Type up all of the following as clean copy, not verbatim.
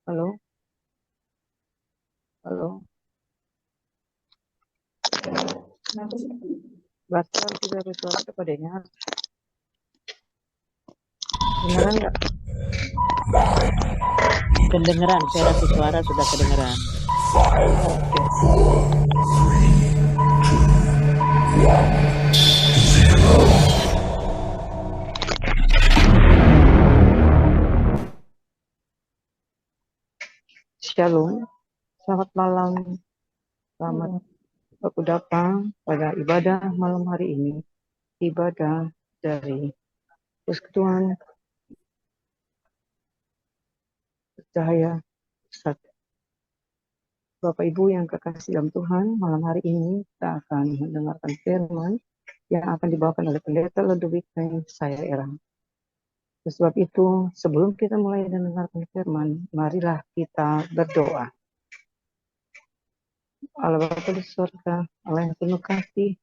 Halo, halo. Batal tidak bersuara kepadanya. Kedengaran nggak? Kedengeran, saya rasa suara sudah kedengeran. Shalom, selamat malam, selamat waktu datang pada ibadah malam hari ini, ibadah dari Persekutuan Cahaya Pusat. Bapak Ibu yang kekasih dalam Tuhan, malam hari ini kita akan mendengarkan firman yang akan dibawakan oleh Pendeta Ludwig dan saya Erang. Sebab itu, sebelum kita mulai mendengarkan firman, marilah kita berdoa. Allah Bapa di surga, Allah yang penuh kasih,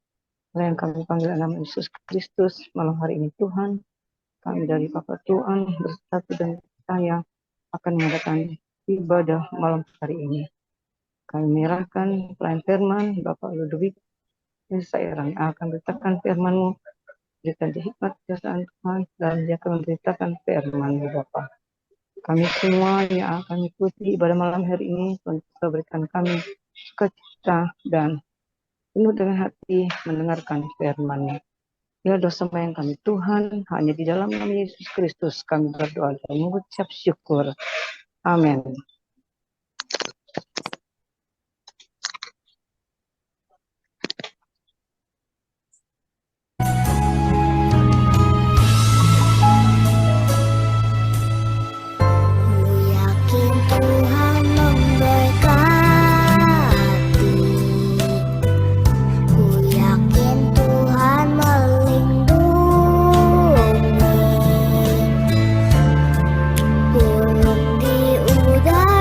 Allah yang kami panggil nama Yesus Kristus, malam hari ini Tuhan, kami dari Bapak Tuhan bersatu dan saya akan mengadakan ibadah malam hari ini. Kami menyerahkan pelayan firman Bapak Ludwig dan saya yang akan beritakan firman-Mu, berikan hikmat kejaksaan Tuhan, dan dia akan memberitakan firman-Mu Bapak. Kami semua yang akan mengikuti ibadah malam hari ini, Tuhan berikan kami sukacita dan penuh dengan hati mendengarkan firman-Nya. Ya dosa yang kami Tuhan, hanya di dalam nama Yesus Kristus kami berdoa dan mengucap syukur. Amin. Burung di udara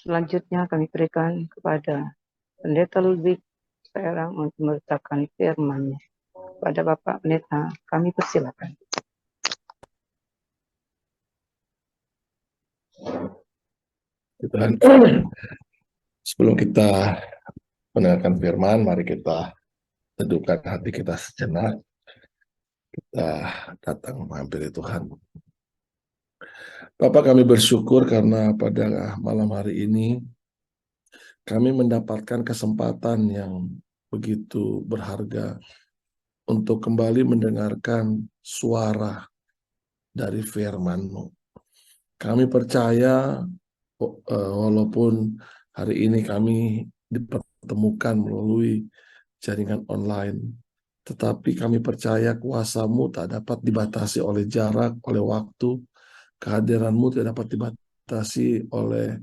Selanjutnya kami berikan kepada Pendeta Ludwig sekarang untuk memberitakan firman. Pada Bapak Pendeta, kami persilakan. Dan sebelum kita mendengarkan firman, mari kita teduhkan hati kita sejenak. Kita datang menghampiri Tuhan. Bapak, kami bersyukur karena pada malam hari ini kami mendapatkan kesempatan yang begitu berharga untuk kembali mendengarkan suara dari firman-Mu. Kami percaya walaupun hari ini kami dipertemukan melalui jaringan online, tetapi kami percaya kuasa-Mu tak dapat dibatasi oleh jarak, oleh waktu. Kehadiran-Mu tidak dapat dibatasi oleh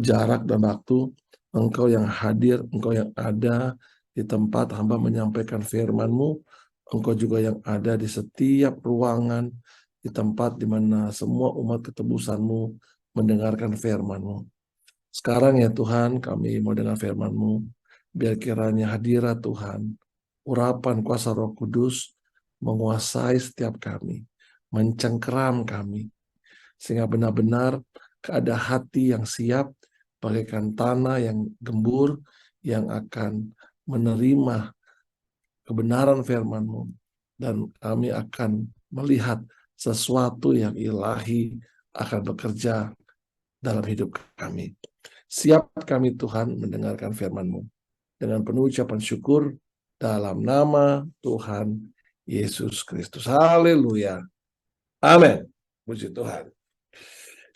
jarak dan waktu. Engkau yang hadir, Engkau yang ada di tempat hamba menyampaikan firman-Mu. Engkau juga yang ada di setiap ruangan, di tempat di mana semua umat ketebusan-Mu mendengarkan firman-Mu. Sekarang ya Tuhan, kami mau dengar firman-Mu. Biar kiranya hadirat Tuhan, urapan kuasa Roh Kudus menguasai setiap kami, mencengkeram kami, sehingga benar-benar ada hati yang siap bagaikan tanah yang gembur yang akan menerima kebenaran firman-Mu, dan kami akan melihat sesuatu yang ilahi akan bekerja dalam hidup kami. Siap kami Tuhan mendengarkan firman-Mu dengan penuh ucapan syukur dalam nama Tuhan Yesus Kristus. Haleluya. Amin. Puji Tuhan.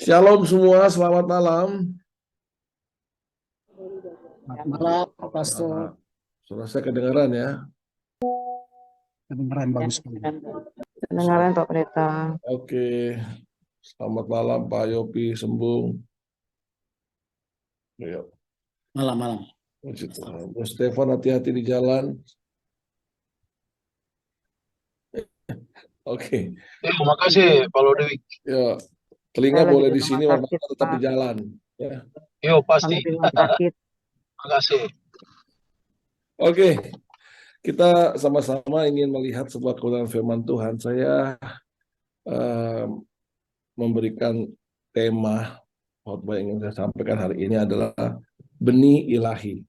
Shalom semua, selamat malam. Selamat malam, Pastor. Suara saya kedengaran ya? Kedengaran bagus sekali. Kedengaran Pak Pendeta. Oke. Selamat malam Pak Yopi Sembung. Ayo. Malam. Puji Tuhan. Bos Stefan, hati-hati di jalan. Oke. Terima kasih Pak Ludwig. Ya, telinga Saya boleh lagi di di sini, rumah mata sakit, tetap Pak. di jalan. Ya. Yo, Kami pasti. di rumah sakit. Terima kasih. Oke, kita sama-sama ingin melihat sebuah kebenaran firman Tuhan. Saya memberikan tema khotbah yang ingin saya sampaikan hari ini adalah benih ilahi.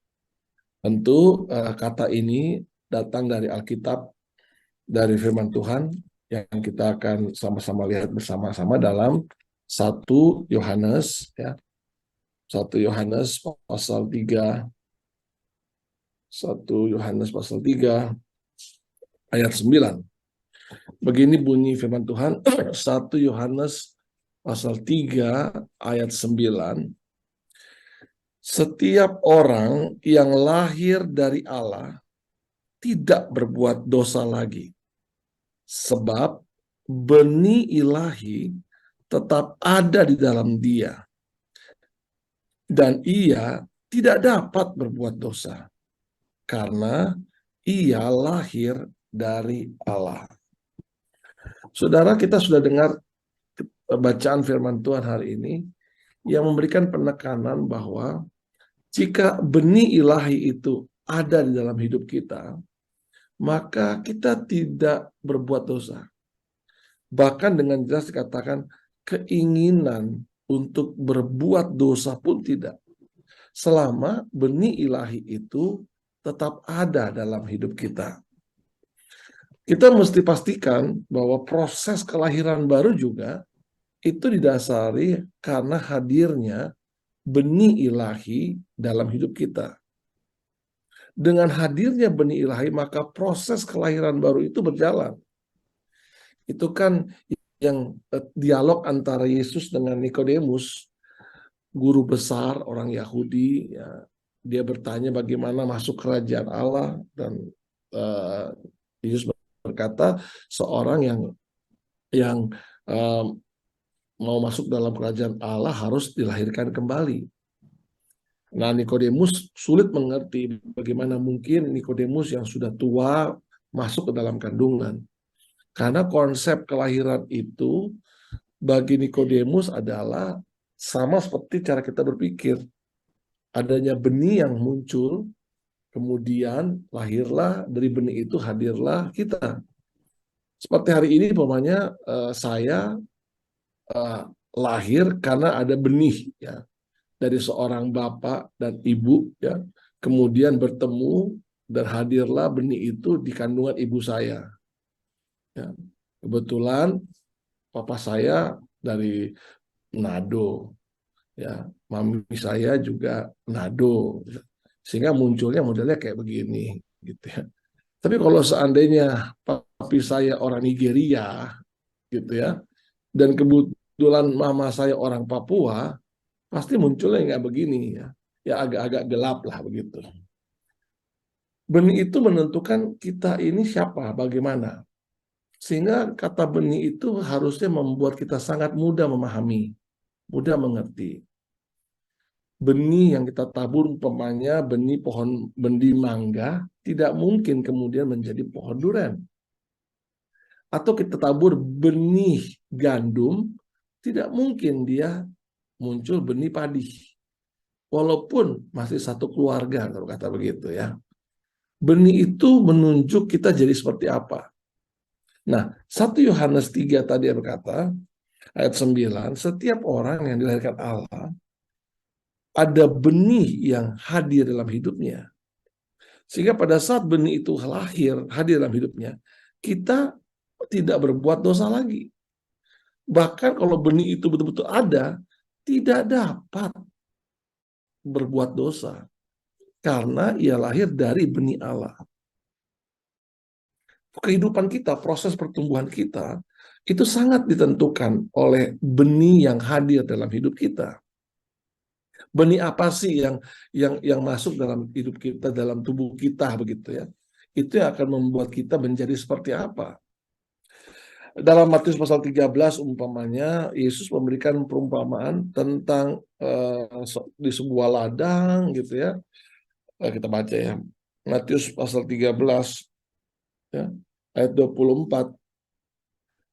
Tentu kata ini datang dari Alkitab, dari firman Tuhan yang kita akan sama-sama lihat bersama-sama dalam 1 Yohanes ya. 1 Yohanes pasal 3. 1 Yohanes pasal 3 ayat 9. Begini bunyi firman Tuhan, 1 Yohanes pasal 3 ayat 9. Setiap orang yang lahir dari Allah tidak berbuat dosa lagi, sebab benih ilahi tetap ada di dalam dia, dan ia tidak dapat berbuat dosa, karena ia lahir dari Allah. Saudara, kita sudah dengar bacaan firman Tuhan hari ini yang memberikan penekanan bahwa jika benih ilahi itu ada di dalam hidup kita, maka kita tidak berbuat dosa. Bahkan dengan jelas dikatakan keinginan untuk berbuat dosa pun tidak. Selama benih ilahi itu tetap ada dalam hidup kita. Kita mesti pastikan bahwa proses kelahiran baru juga itu didasari karena hadirnya benih ilahi dalam hidup kita. Dengan hadirnya benih ilahi, maka proses kelahiran baru itu berjalan. Itu kan yang dialog antara Yesus dengan Nikodemus, guru besar orang Yahudi. Ya, dia bertanya bagaimana masuk kerajaan Allah, dan Yesus berkata seorang yang mau masuk dalam kerajaan Allah harus dilahirkan kembali. Nah, Nikodemus sulit mengerti bagaimana mungkin Nikodemus yang sudah tua masuk ke dalam kandungan. Karena konsep kelahiran itu bagi Nikodemus adalah sama seperti cara kita berpikir. adanya benih yang muncul, kemudian lahirlah dari benih itu hadirlah kita. Seperti hari ini, umpamanya saya lahir karena ada benih ya dari seorang bapak dan ibu ya, kemudian bertemu dan hadirlah benih itu di kandungan ibu saya. Ya. Kebetulan papa saya dari Manado, ya, mami saya juga Manado, sehingga munculnya modelnya kayak begini, gitu ya. Tapi kalau seandainya papi saya orang Nigeria, gitu ya, dan kebetulan mama saya orang Papua, pasti munculnya nggak begini ya, ya agak-agak gelap lah begitu. Benih itu menentukan kita ini siapa, bagaimana. Sehingga kata benih itu harusnya membuat kita sangat mudah memahami, mudah mengerti. Benih yang kita tabur umpamanya benih pohon benih mangga tidak mungkin kemudian menjadi pohon durian. Atau kita tabur benih gandum, tidak mungkin dia muncul benih padi. Walaupun masih satu keluarga, kalau kata begitu ya. Benih itu menunjuk kita jadi seperti apa. Nah, 1 Yohanes 3 tadi berkata, ayat 9, setiap orang yang dilahirkan Allah, ada benih yang hadir dalam hidupnya. Sehingga pada saat benih itu hadir dalam hidupnya, kita tidak berbuat dosa lagi. Bahkan kalau benih itu betul-betul ada, tidak dapat berbuat dosa. Karena ia lahir dari benih Allah. Kehidupan kita, proses pertumbuhan kita, itu sangat ditentukan oleh benih yang hadir dalam hidup kita. Benih apa sih yang masuk dalam hidup kita, dalam tubuh kita begitu ya? Itu yang akan membuat kita menjadi seperti apa? Dalam Matius pasal 13 umpamanya Yesus memberikan perumpamaan tentang di sebuah ladang gitu ya. Kita baca ya. Matius pasal 13 ya, ayat 24.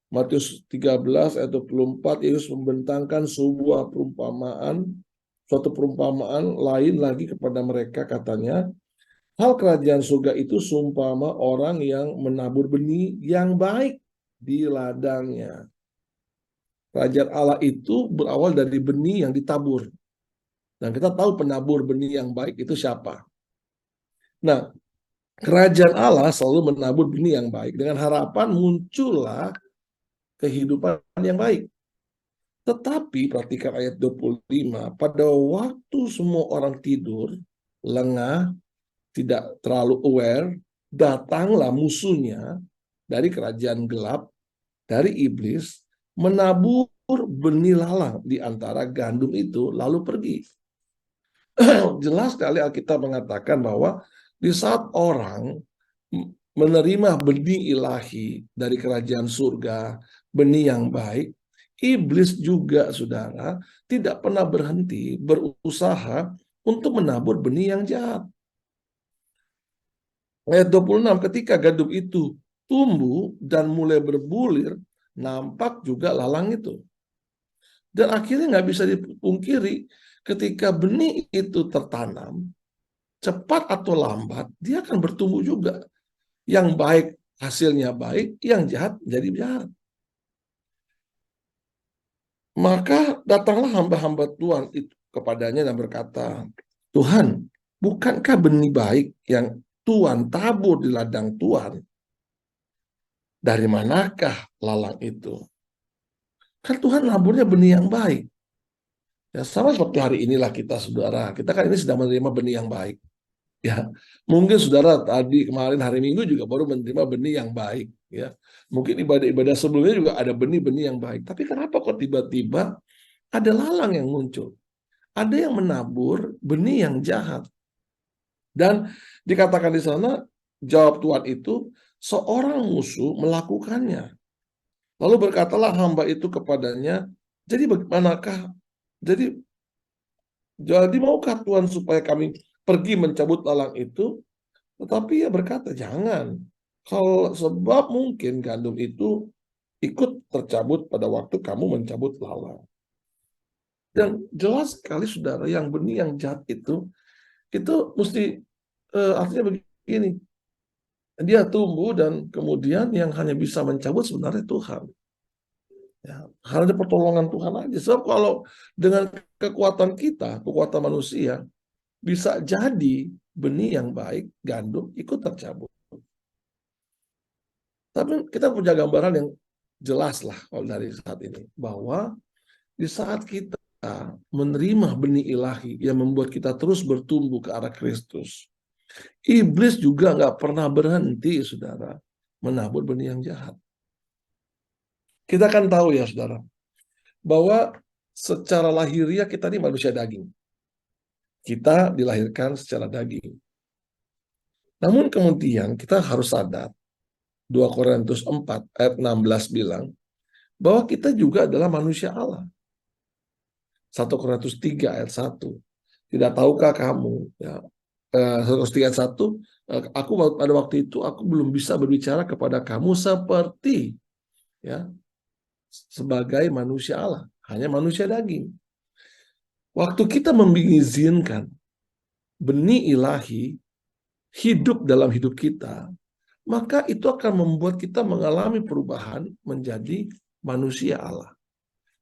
Matius 13 ayat 24, Yesus membentangkan suatu perumpamaan lain lagi kepada mereka, katanya, hal kerajaan surga itu seumpama orang yang menabur benih yang baik di ladangnya. Kerajaan Allah itu berawal dari benih yang ditabur. Dan kita tahu penabur benih yang baik itu siapa. Nah, kerajaan Allah selalu menabur benih yang baik dengan harapan muncullah kehidupan yang baik. Tetapi perhatikan ayat 25, pada waktu semua orang tidur, lengah, tidak terlalu aware, datanglah musuhnya dari kerajaan gelap, dari iblis, menabur benih lalang di antara gandum itu, lalu pergi. Jelas sekali Alkitab mengatakan bahwa di saat orang menerima benih ilahi dari kerajaan surga, benih yang baik, iblis juga, saudara, tidak pernah berhenti berusaha untuk menabur benih yang jahat. Ayat 26, ketika gandum itu tumbuh dan mulai berbulir, nampak juga lalang itu. Dan akhirnya nggak bisa dipungkiri, ketika benih itu tertanam, cepat atau lambat, dia akan bertumbuh juga. Yang baik hasilnya baik, yang jahat jadi jahat. Maka datanglah hamba-hamba Tuhan itu kepadanya dan berkata, Tuhan, bukankah benih baik yang Tuhan tabur di ladang Tuhan? Dari manakah lalang itu? Kan Tuhan naburnya benih yang baik. Ya, sama seperti hari inilah kita, saudara. Kita kan ini sedang menerima benih yang baik. Ya, mungkin saudara tadi kemarin hari Minggu juga baru menerima benih yang baik. Ya, mungkin ibadah-ibadah sebelumnya juga ada benih-benih yang baik. Tapi kenapa kok tiba-tiba ada lalang yang muncul? Ada yang menabur benih yang jahat. Dan dikatakan di sana, jawab Tuhan itu, seorang musuh melakukannya. Lalu berkatalah hamba itu kepadanya, jadi bagaimanakah? Jadi maukah Tuhan supaya kami pergi mencabut lalang itu? Tetapi ia berkata, jangan. Kalau sebab mungkin gandum itu ikut tercabut pada waktu kamu mencabut lalang. Dan jelas sekali saudara, yang benih yang jahat itu mesti artinya begini, dia tumbuh dan kemudian yang hanya bisa mencabut sebenarnya Tuhan. Ya, hanya pertolongan Tuhan aja. Sebab kalau dengan kekuatan kita, kekuatan manusia, bisa jadi benih yang baik, gandum, ikut tercabut. Tapi kita punya gambaran yang jelas lah kalau dari saat ini, bahwa di saat kita menerima benih ilahi yang membuat kita terus bertumbuh ke arah Kristus, iblis juga nggak pernah berhenti, saudara, menabur benih yang jahat. Kita kan tahu ya, saudara, bahwa secara lahiriah kita ini manusia daging. Kita dilahirkan secara daging. Namun kemudian kita harus sadar, 2 Korintus 4 ayat 16 bilang, bahwa kita juga adalah manusia Allah. 1 Korintus 3 ayat 1. Tidak tahukah kamu, ya, 1 Korintus 3 ayat 1, aku pada waktu itu aku belum bisa berbicara kepada kamu seperti, ya, sebagai manusia Allah, hanya manusia daging. Waktu kita mengizinkan benih ilahi hidup dalam hidup kita, maka itu akan membuat kita mengalami perubahan menjadi manusia Allah,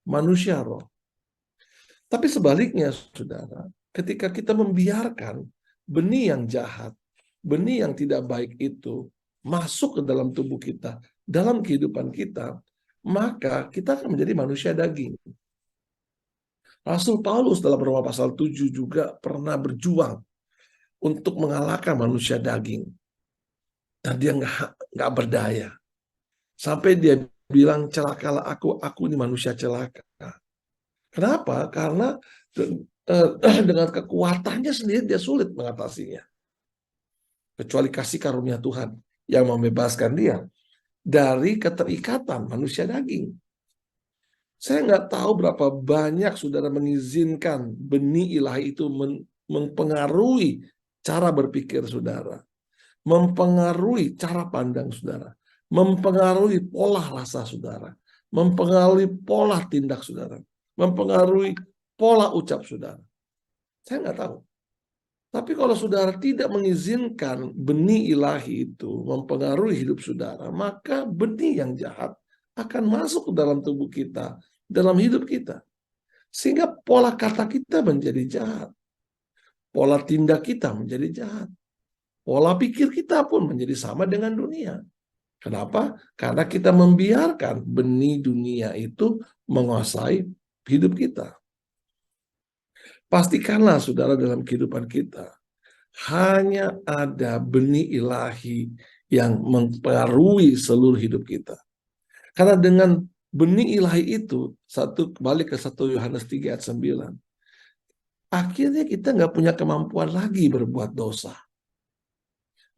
manusia roh. Tapi sebaliknya, saudara, ketika kita membiarkan benih yang jahat, benih yang tidak baik itu masuk ke dalam tubuh kita, dalam kehidupan kita, maka kita akan menjadi manusia daging. Rasul Paulus dalam Roma pasal 7 juga pernah berjuang untuk mengalahkan manusia daging. Dan dia nggak berdaya. Sampai dia bilang, celakalah aku ini manusia celaka. Kenapa? Karena dengan kekuatannya sendiri dia sulit mengatasinya. Kecuali kasih karunia Tuhan yang membebaskan dia dari keterikatan manusia daging. Saya nggak tahu berapa banyak saudara mengizinkan benih ilahi itu mempengaruhi cara berpikir saudara, mempengaruhi cara pandang saudara, mempengaruhi pola rasa saudara, mempengaruhi pola tindak saudara, mempengaruhi pola ucap saudara. Saya nggak tahu. Tapi kalau saudara tidak mengizinkan benih ilahi itu mempengaruhi hidup saudara, maka benih yang jahat akan masuk ke dalam tubuh kita, dalam hidup kita. Sehingga pola kata kita menjadi jahat. Pola tindak kita menjadi jahat. Pola pikir kita pun menjadi sama dengan dunia. Kenapa? Karena kita membiarkan benih dunia itu menguasai hidup kita. Pastikanlah saudara dalam kehidupan kita hanya ada benih ilahi yang mempengaruhi seluruh hidup kita. Karena dengan benih ilahi itu, kembali ke 1 Yohanes 3 ayat 9, akhirnya kita nggak punya kemampuan lagi berbuat dosa.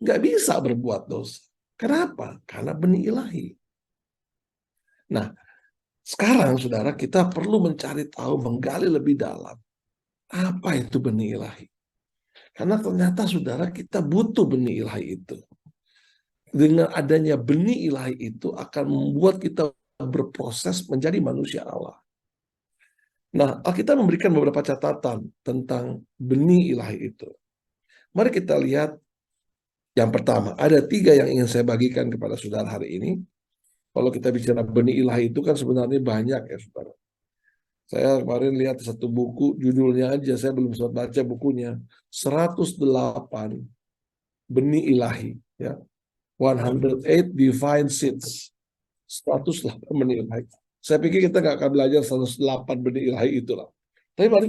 Nggak bisa berbuat dosa. Kenapa? Karena benih ilahi. Nah, sekarang saudara kita perlu mencari tahu, menggali lebih dalam. Apa itu benih ilahi? Karena ternyata saudara kita butuh benih ilahi itu. Dengan adanya benih ilahi itu akan membuat kita berproses menjadi manusia Allah. Nah, Alkitab memberikan beberapa catatan tentang benih ilahi itu. Mari kita lihat yang pertama. Ada 3 yang ingin saya bagikan kepada saudara hari ini. Kalau kita bicara benih ilahi itu kan sebenarnya banyak ya saudara. Saya kemarin lihat satu buku, judulnya aja, saya belum sempat baca bukunya. 108 benih ilahi. Ya. 108 divine seeds. 108 benih ilahi. Saya pikir kita nggak akan belajar 108 benih ilahi itulah. Tapi mari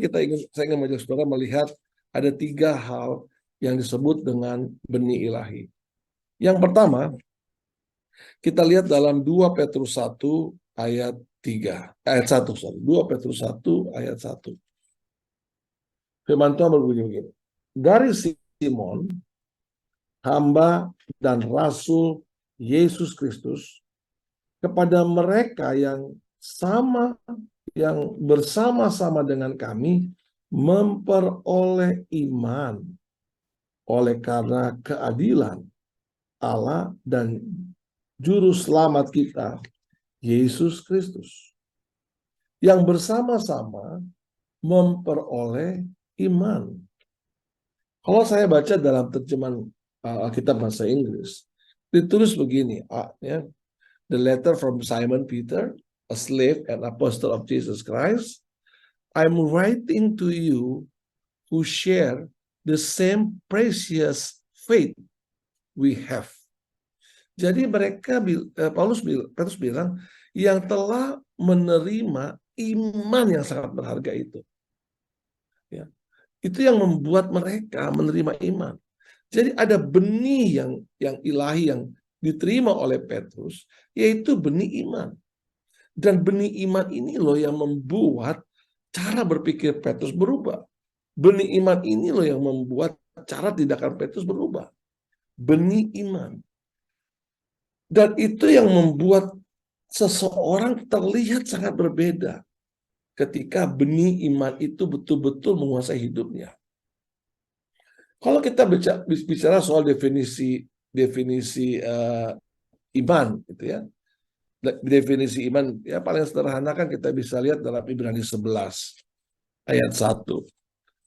saya ingin mengajak saudara melihat ada 3 hal yang disebut dengan benih ilahi. Yang pertama, kita lihat dalam 2 Petrus 1 ayat 1, 2 Petrus 1 ayat 1. Firman Tuhan berbunyi begini. Dari Simon, hamba dan rasul Yesus Kristus, kepada mereka yang bersama-sama dengan kami memperoleh iman oleh karena keadilan Allah dan juru selamat kita Yesus Kristus, yang bersama-sama memperoleh iman. Kalau saya baca dalam terjemahan Alkitab bahasa Inggris, ditulis begini, ya, the letter from Simon Peter, a slave and apostle of Jesus Christ, I'm writing to you who share the same precious faith we have. Jadi Petrus bilang, yang telah menerima iman yang sangat berharga itu. Ya. Itu yang membuat mereka menerima iman. Jadi ada benih yang ilahi yang diterima oleh Petrus, yaitu benih iman. Dan benih iman ini loh yang membuat cara berpikir Petrus berubah. Benih iman ini loh yang membuat cara tindakan Petrus berubah. Benih iman. Dan itu yang membuat seseorang terlihat sangat berbeda ketika benih iman itu betul-betul menguasai hidupnya. Kalau kita bicara soal definisi iman, gitu ya. Definisi iman ya paling sederhana kan kita bisa lihat dalam Ibrani 11 ayat 1.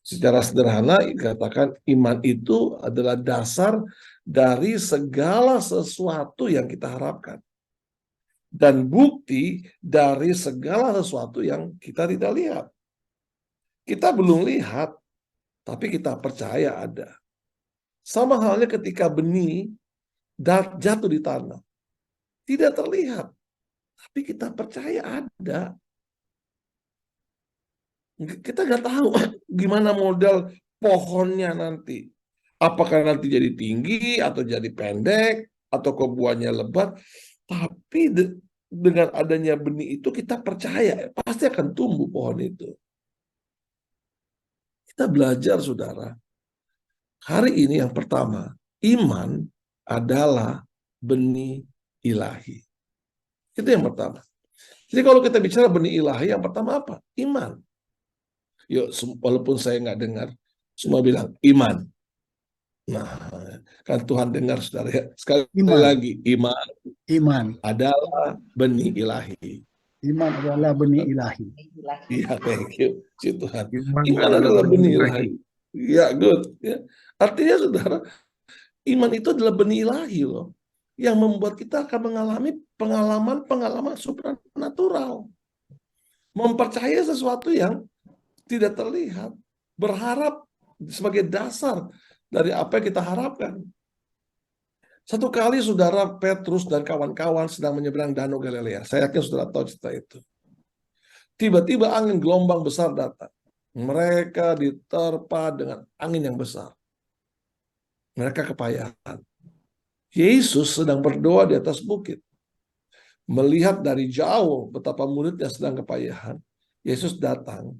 Secara sederhana dikatakan iman itu adalah dasar dari segala sesuatu yang kita harapkan. Dan bukti dari segala sesuatu yang kita tidak lihat. Kita belum lihat, tapi kita percaya ada. Sama halnya ketika benih jatuh di tanah. Tidak terlihat, tapi kita percaya ada. Kita nggak tahu gimana model pohonnya nanti. Apakah nanti jadi tinggi, atau jadi pendek, atau buahnya lebat. Tapi dengan adanya benih itu kita percaya pasti akan tumbuh pohon itu. Kita belajar, saudara. Hari ini yang pertama, iman adalah benih ilahi. Itu yang pertama. Jadi kalau kita bicara benih ilahi, yang pertama apa? Iman. Yuk, walaupun saya nggak dengar, semua bilang iman. Nah, kan Tuhan dengar, saudara ya. Sekali lagi, iman adalah benih ilahi. Iman adalah benih ilahi. Iya, thank you, si Tuhan. Iman adalah benih ilahi. Ya, good. Ya. Artinya, saudara, iman itu adalah benih ilahi loh, yang membuat kita akan mengalami pengalaman supranatural. Mempercayai sesuatu yang tidak terlihat, berharap sebagai dasar dari apa yang kita harapkan. Satu kali saudara Petrus dan kawan-kawan sedang menyeberang Danau Galilea. Saya yakin saudara tahu cerita itu. Tiba-tiba angin gelombang besar datang. Mereka diterpa dengan angin yang besar. Mereka kepayahan. Yesus sedang berdoa di atas bukit. Melihat dari jauh betapa muridnya sedang kepayahan, Yesus datang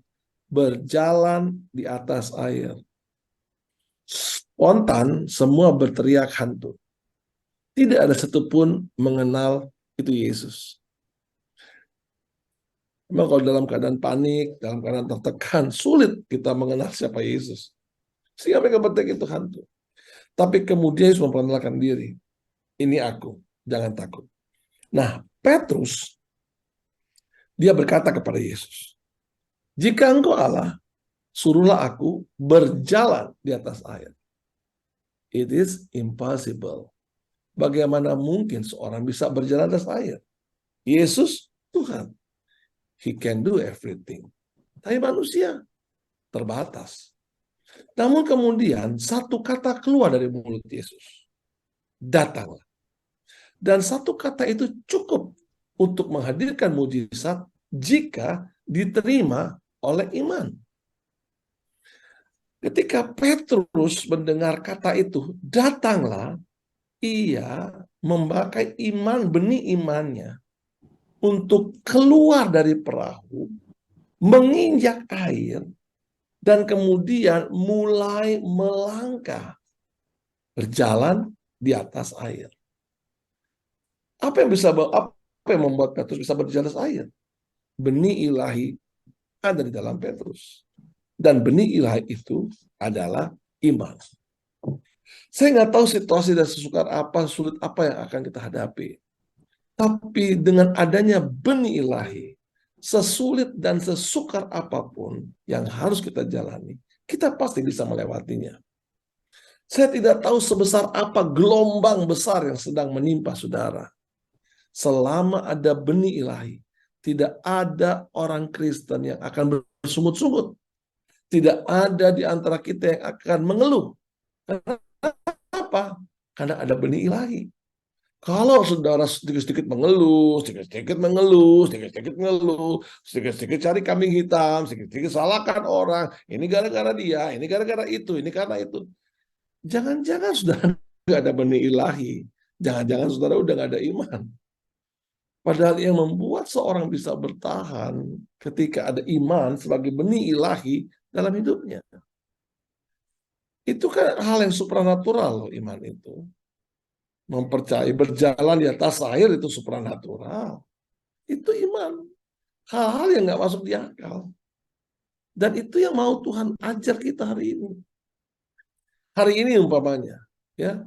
berjalan di atas air. Spontan semua berteriak hantu. Tidak ada satupun mengenal itu Yesus. Memang kalau dalam keadaan panik, dalam keadaan tertekan, sulit kita mengenal siapa Yesus. Sehingga mereka berteriak itu hantu. Tapi kemudian Yesus memperkenalkan diri. Ini aku, jangan takut. Nah, Petrus, dia berkata kepada Yesus, jika engkau Allah, suruhlah aku berjalan di atas air. It is impossible. Bagaimana mungkin seorang bisa berjalan di atas air? Yesus Tuhan. He can do everything. Tapi manusia terbatas. Namun kemudian satu kata keluar dari mulut Yesus. Datanglah. Dan satu kata itu cukup untuk menghadirkan mujizat jika diterima oleh iman. Ketika Petrus mendengar kata itu, datanglah, ia memakai iman, benih imannya untuk keluar dari perahu, menginjak air, dan kemudian mulai melangkah, berjalan di atas air. Apa yang membuat Petrus bisa berjalan di atas air? Benih ilahi ada di dalam Petrus. Dan benih ilahi itu adalah iman. Saya nggak tahu situasi dan sesukar apa, sulit apa yang akan kita hadapi. Tapi dengan adanya benih ilahi, sesulit dan sesukar apapun yang harus kita jalani, kita pasti bisa melewatinya. Saya tidak tahu sebesar apa gelombang besar yang sedang menimpa saudara. Selama ada benih ilahi, tidak ada orang Kristen yang akan bersungut-sungut. Tidak ada di antara kita yang akan mengeluh. Kenapa? Karena ada benih ilahi. Kalau saudara sedikit-sedikit mengeluh, sedikit-sedikit mengeluh, sedikit-sedikit mengeluh, sedikit-sedikit cari kambing hitam, sedikit-sedikit salahkan orang, ini gara-gara dia, ini gara-gara itu, ini karena itu. Jangan-jangan saudara nggak ada benih ilahi. Jangan-jangan saudara udah nggak ada iman. Padahal yang membuat seorang bisa bertahan ketika ada iman sebagai benih ilahi dalam hidupnya. Itu kan hal yang supranatural loh, iman itu. Mempercayai berjalan di atas air itu supranatural. Itu iman. Hal-hal yang nggak masuk di akal. Dan itu yang mau Tuhan ajar kita hari ini. Hari ini umpamanya, ya,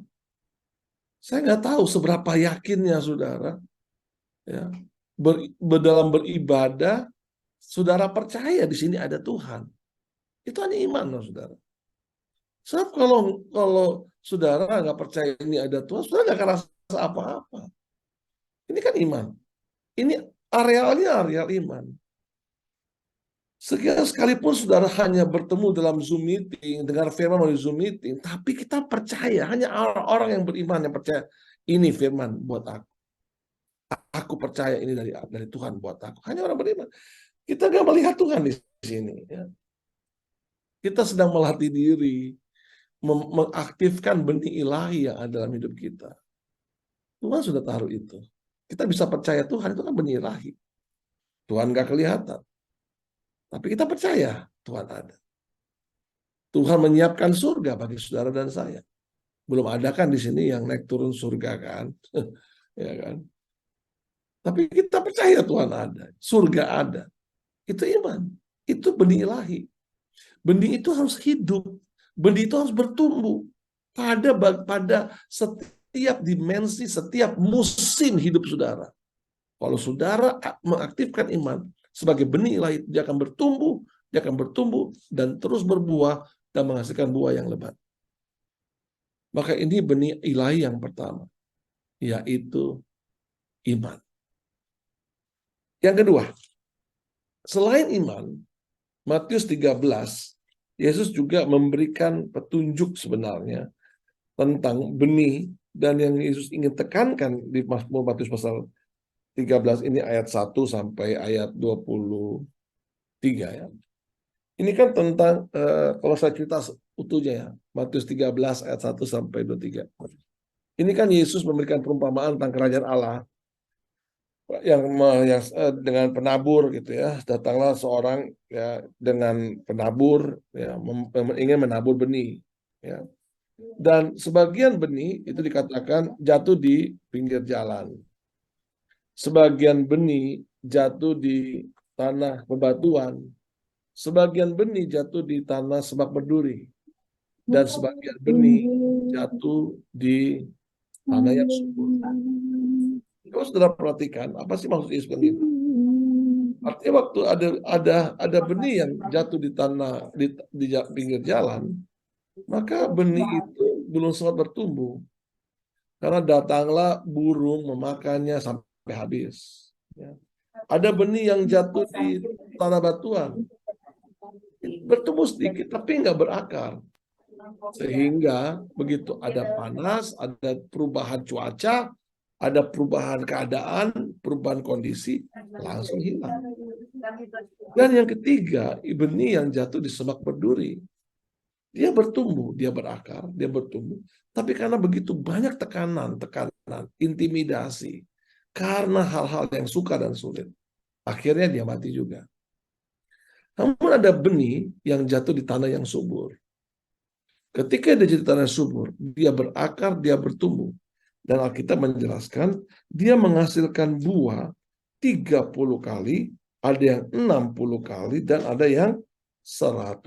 saya nggak tahu seberapa yakinnya saudara, ya, dalam beribadah, saudara percaya di sini ada Tuhan. Itu hanya iman loh saudara. Sebab kalau saudara nggak percaya ini ada Tuhan, saudara nggak akan rasa apa-apa. Ini kan iman. Ini arealnya areal iman. Sekalipun saudara hanya bertemu dalam Zoom meeting, dengar firman melalui Zoom meeting, tapi kita percaya, hanya orang yang beriman yang percaya, ini firman buat aku. Aku percaya ini dari Tuhan buat aku. Hanya orang beriman. Kita nggak melihat Tuhan di sini. Ya. Kita sedang melatih diri, mengaktifkan benih ilahi yang ada dalam hidup kita. Tuhan sudah taruh itu. Kita bisa percaya Tuhan itu kan benih ilahi. Tuhan nggak kelihatan. Tapi kita percaya Tuhan ada. Tuhan menyiapkan surga bagi saudara dan saya. Belum ada kan di sini yang naik turun surga kan? Ya kan? Tapi kita percaya Tuhan ada. Surga ada. Itu iman. Itu benih ilahi. Benih itu harus hidup. Benih itu harus bertumbuh. Pada setiap dimensi, setiap musim hidup saudara. Kalau saudara mengaktifkan iman, sebagai benih ilahi, dia akan bertumbuh dan terus berbuah dan menghasilkan buah yang lebat. Maka ini benih ilahi yang pertama, yaitu iman. Yang kedua, selain iman, Matius 13, Yesus juga memberikan petunjuk sebenarnya tentang benih, dan yang Yesus ingin tekankan di Mazmur Matius pasal 13 ini ayat 1 sampai ayat 23 ya. Ini kan tentang kalau saya cerita utuhnya ya, Matius 13 ayat 1 sampai 23. Ini kan Yesus memberikan perumpamaan tentang kerajaan Allah yang dengan penabur gitu ya. Datanglah seorang ya dengan penabur ya ingin menabur benih ya. Dan sebagian benih itu dikatakan jatuh di pinggir jalan. Sebagian benih jatuh di tanah bebatuan, sebagian benih jatuh di tanah semak berduri, dan sebagian benih jatuh di tanah yang subur. Kalau saudara perhatikan, apa sih maksud Yesus itu? Artinya waktu ada benih yang jatuh di tanah di pinggir jalan, maka benih itu belum sempat bertumbuh, karena datanglah burung memakannya sampai habis. Ya. Ada benih yang jatuh di tanah batuan, bertumbuh sedikit tapi nggak berakar, sehingga begitu ada panas, ada perubahan cuaca, ada perubahan keadaan, perubahan kondisi, langsung hilang. Dan yang ketiga, benih yang jatuh di semak berduri, dia bertumbuh, dia berakar, dia bertumbuh, tapi karena begitu banyak tekanan, intimidasi, karena hal-hal yang sukar dan sulit, akhirnya dia mati juga. Namun ada benih yang jatuh di tanah yang subur. Ketika dia di tanah subur, dia berakar, dia bertumbuh. Dan Alkitab menjelaskan, dia menghasilkan buah 30 kali, ada yang 60 kali, dan ada yang 100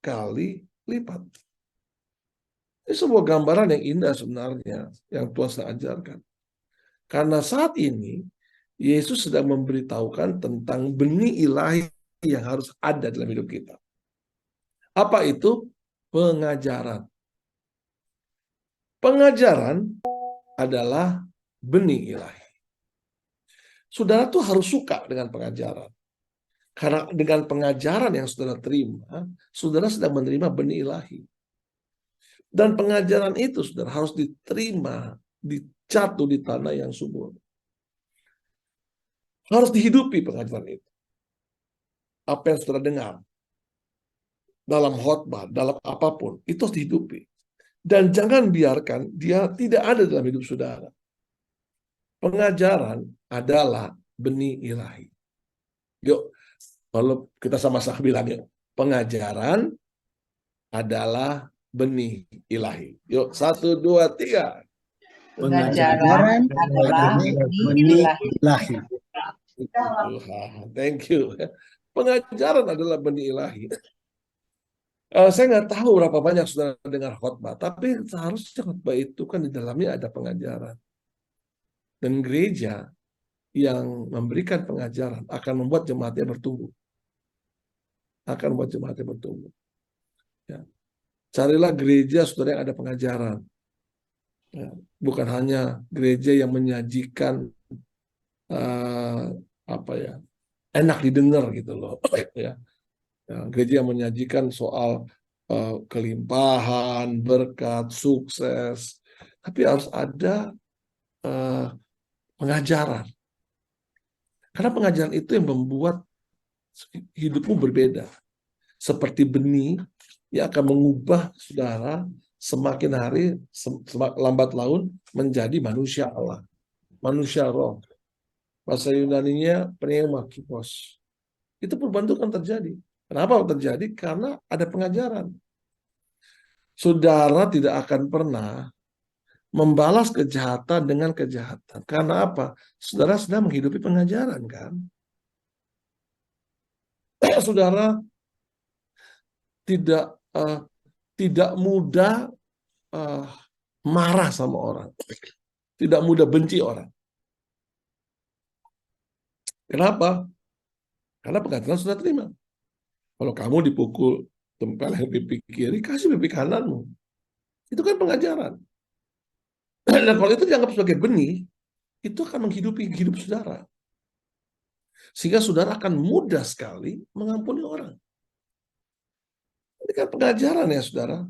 kali lipat. Ini sebuah gambaran yang indah sebenarnya, yang Tuhan ajarkan. Karena saat ini, Yesus sedang memberitahukan tentang benih ilahi yang harus ada dalam hidup kita. Apa itu? Pengajaran. Pengajaran adalah benih ilahi. Saudara tuh harus suka dengan pengajaran. Karena dengan pengajaran yang saudara terima, saudara sedang menerima benih ilahi. Dan pengajaran itu saudara harus diterima, dicatuh di tanah yang subur. Harus dihidupi pengajaran itu. Apa yang saudara dengar dalam khotbah, dalam apapun, itu harus dihidupi. Dan jangan biarkan dia tidak ada dalam hidup saudara. Pengajaran adalah benih ilahi. Yuk, kalau kita sama-sama bilang yuk, pengajaran adalah benih ilahi. Yuk, 1, 2, 3. Pengajaran adalah benih ilahi. Tuhan, thank you. Pengajaran adalah benih ilahi. Saya nggak tahu berapa banyak saudara dengar khotbah, tapi seharusnya khotbah itu kan di dalamnya ada pengajaran. Dan gereja yang memberikan pengajaran akan membuat jemaatnya bertumbuh. Akan membuat jemaatnya bertumbuh. Ya. Carilah gereja saudara yang ada pengajaran. Ya. Bukan hanya gereja yang menyajikan enak didengar gitu loh. Ya. Ya, gereja yang menyajikan soal kelimpahan, berkat, sukses, tapi harus ada pengajaran. Karena pengajaran itu yang membuat hidupmu berbeda. Seperti benih yang akan mengubah saudara semakin hari, lambat laun menjadi manusia Allah. Manusia roh. Bahasa Yunaninya pneumakipos. Itu perubahan itu kan terjadi. Kenapa terjadi? Karena ada pengajaran. Saudara tidak akan pernah membalas kejahatan dengan kejahatan. Karena apa? Saudara sedang menghidupi pengajaran, kan? Saudara tidak mudah marah sama orang. Tidak mudah benci orang. Kenapa? Karena pengajaran sudah terima. Kalau kamu dipukul tempel yang pipi kiri, kasih pipi kananmu. Itu kan pengajaran. Dan kalau itu dianggap sebagai benih, itu akan menghidupi hidup saudara. Sehingga saudara akan mudah sekali mengampuni orang. Ini kan pengajaran ya saudara.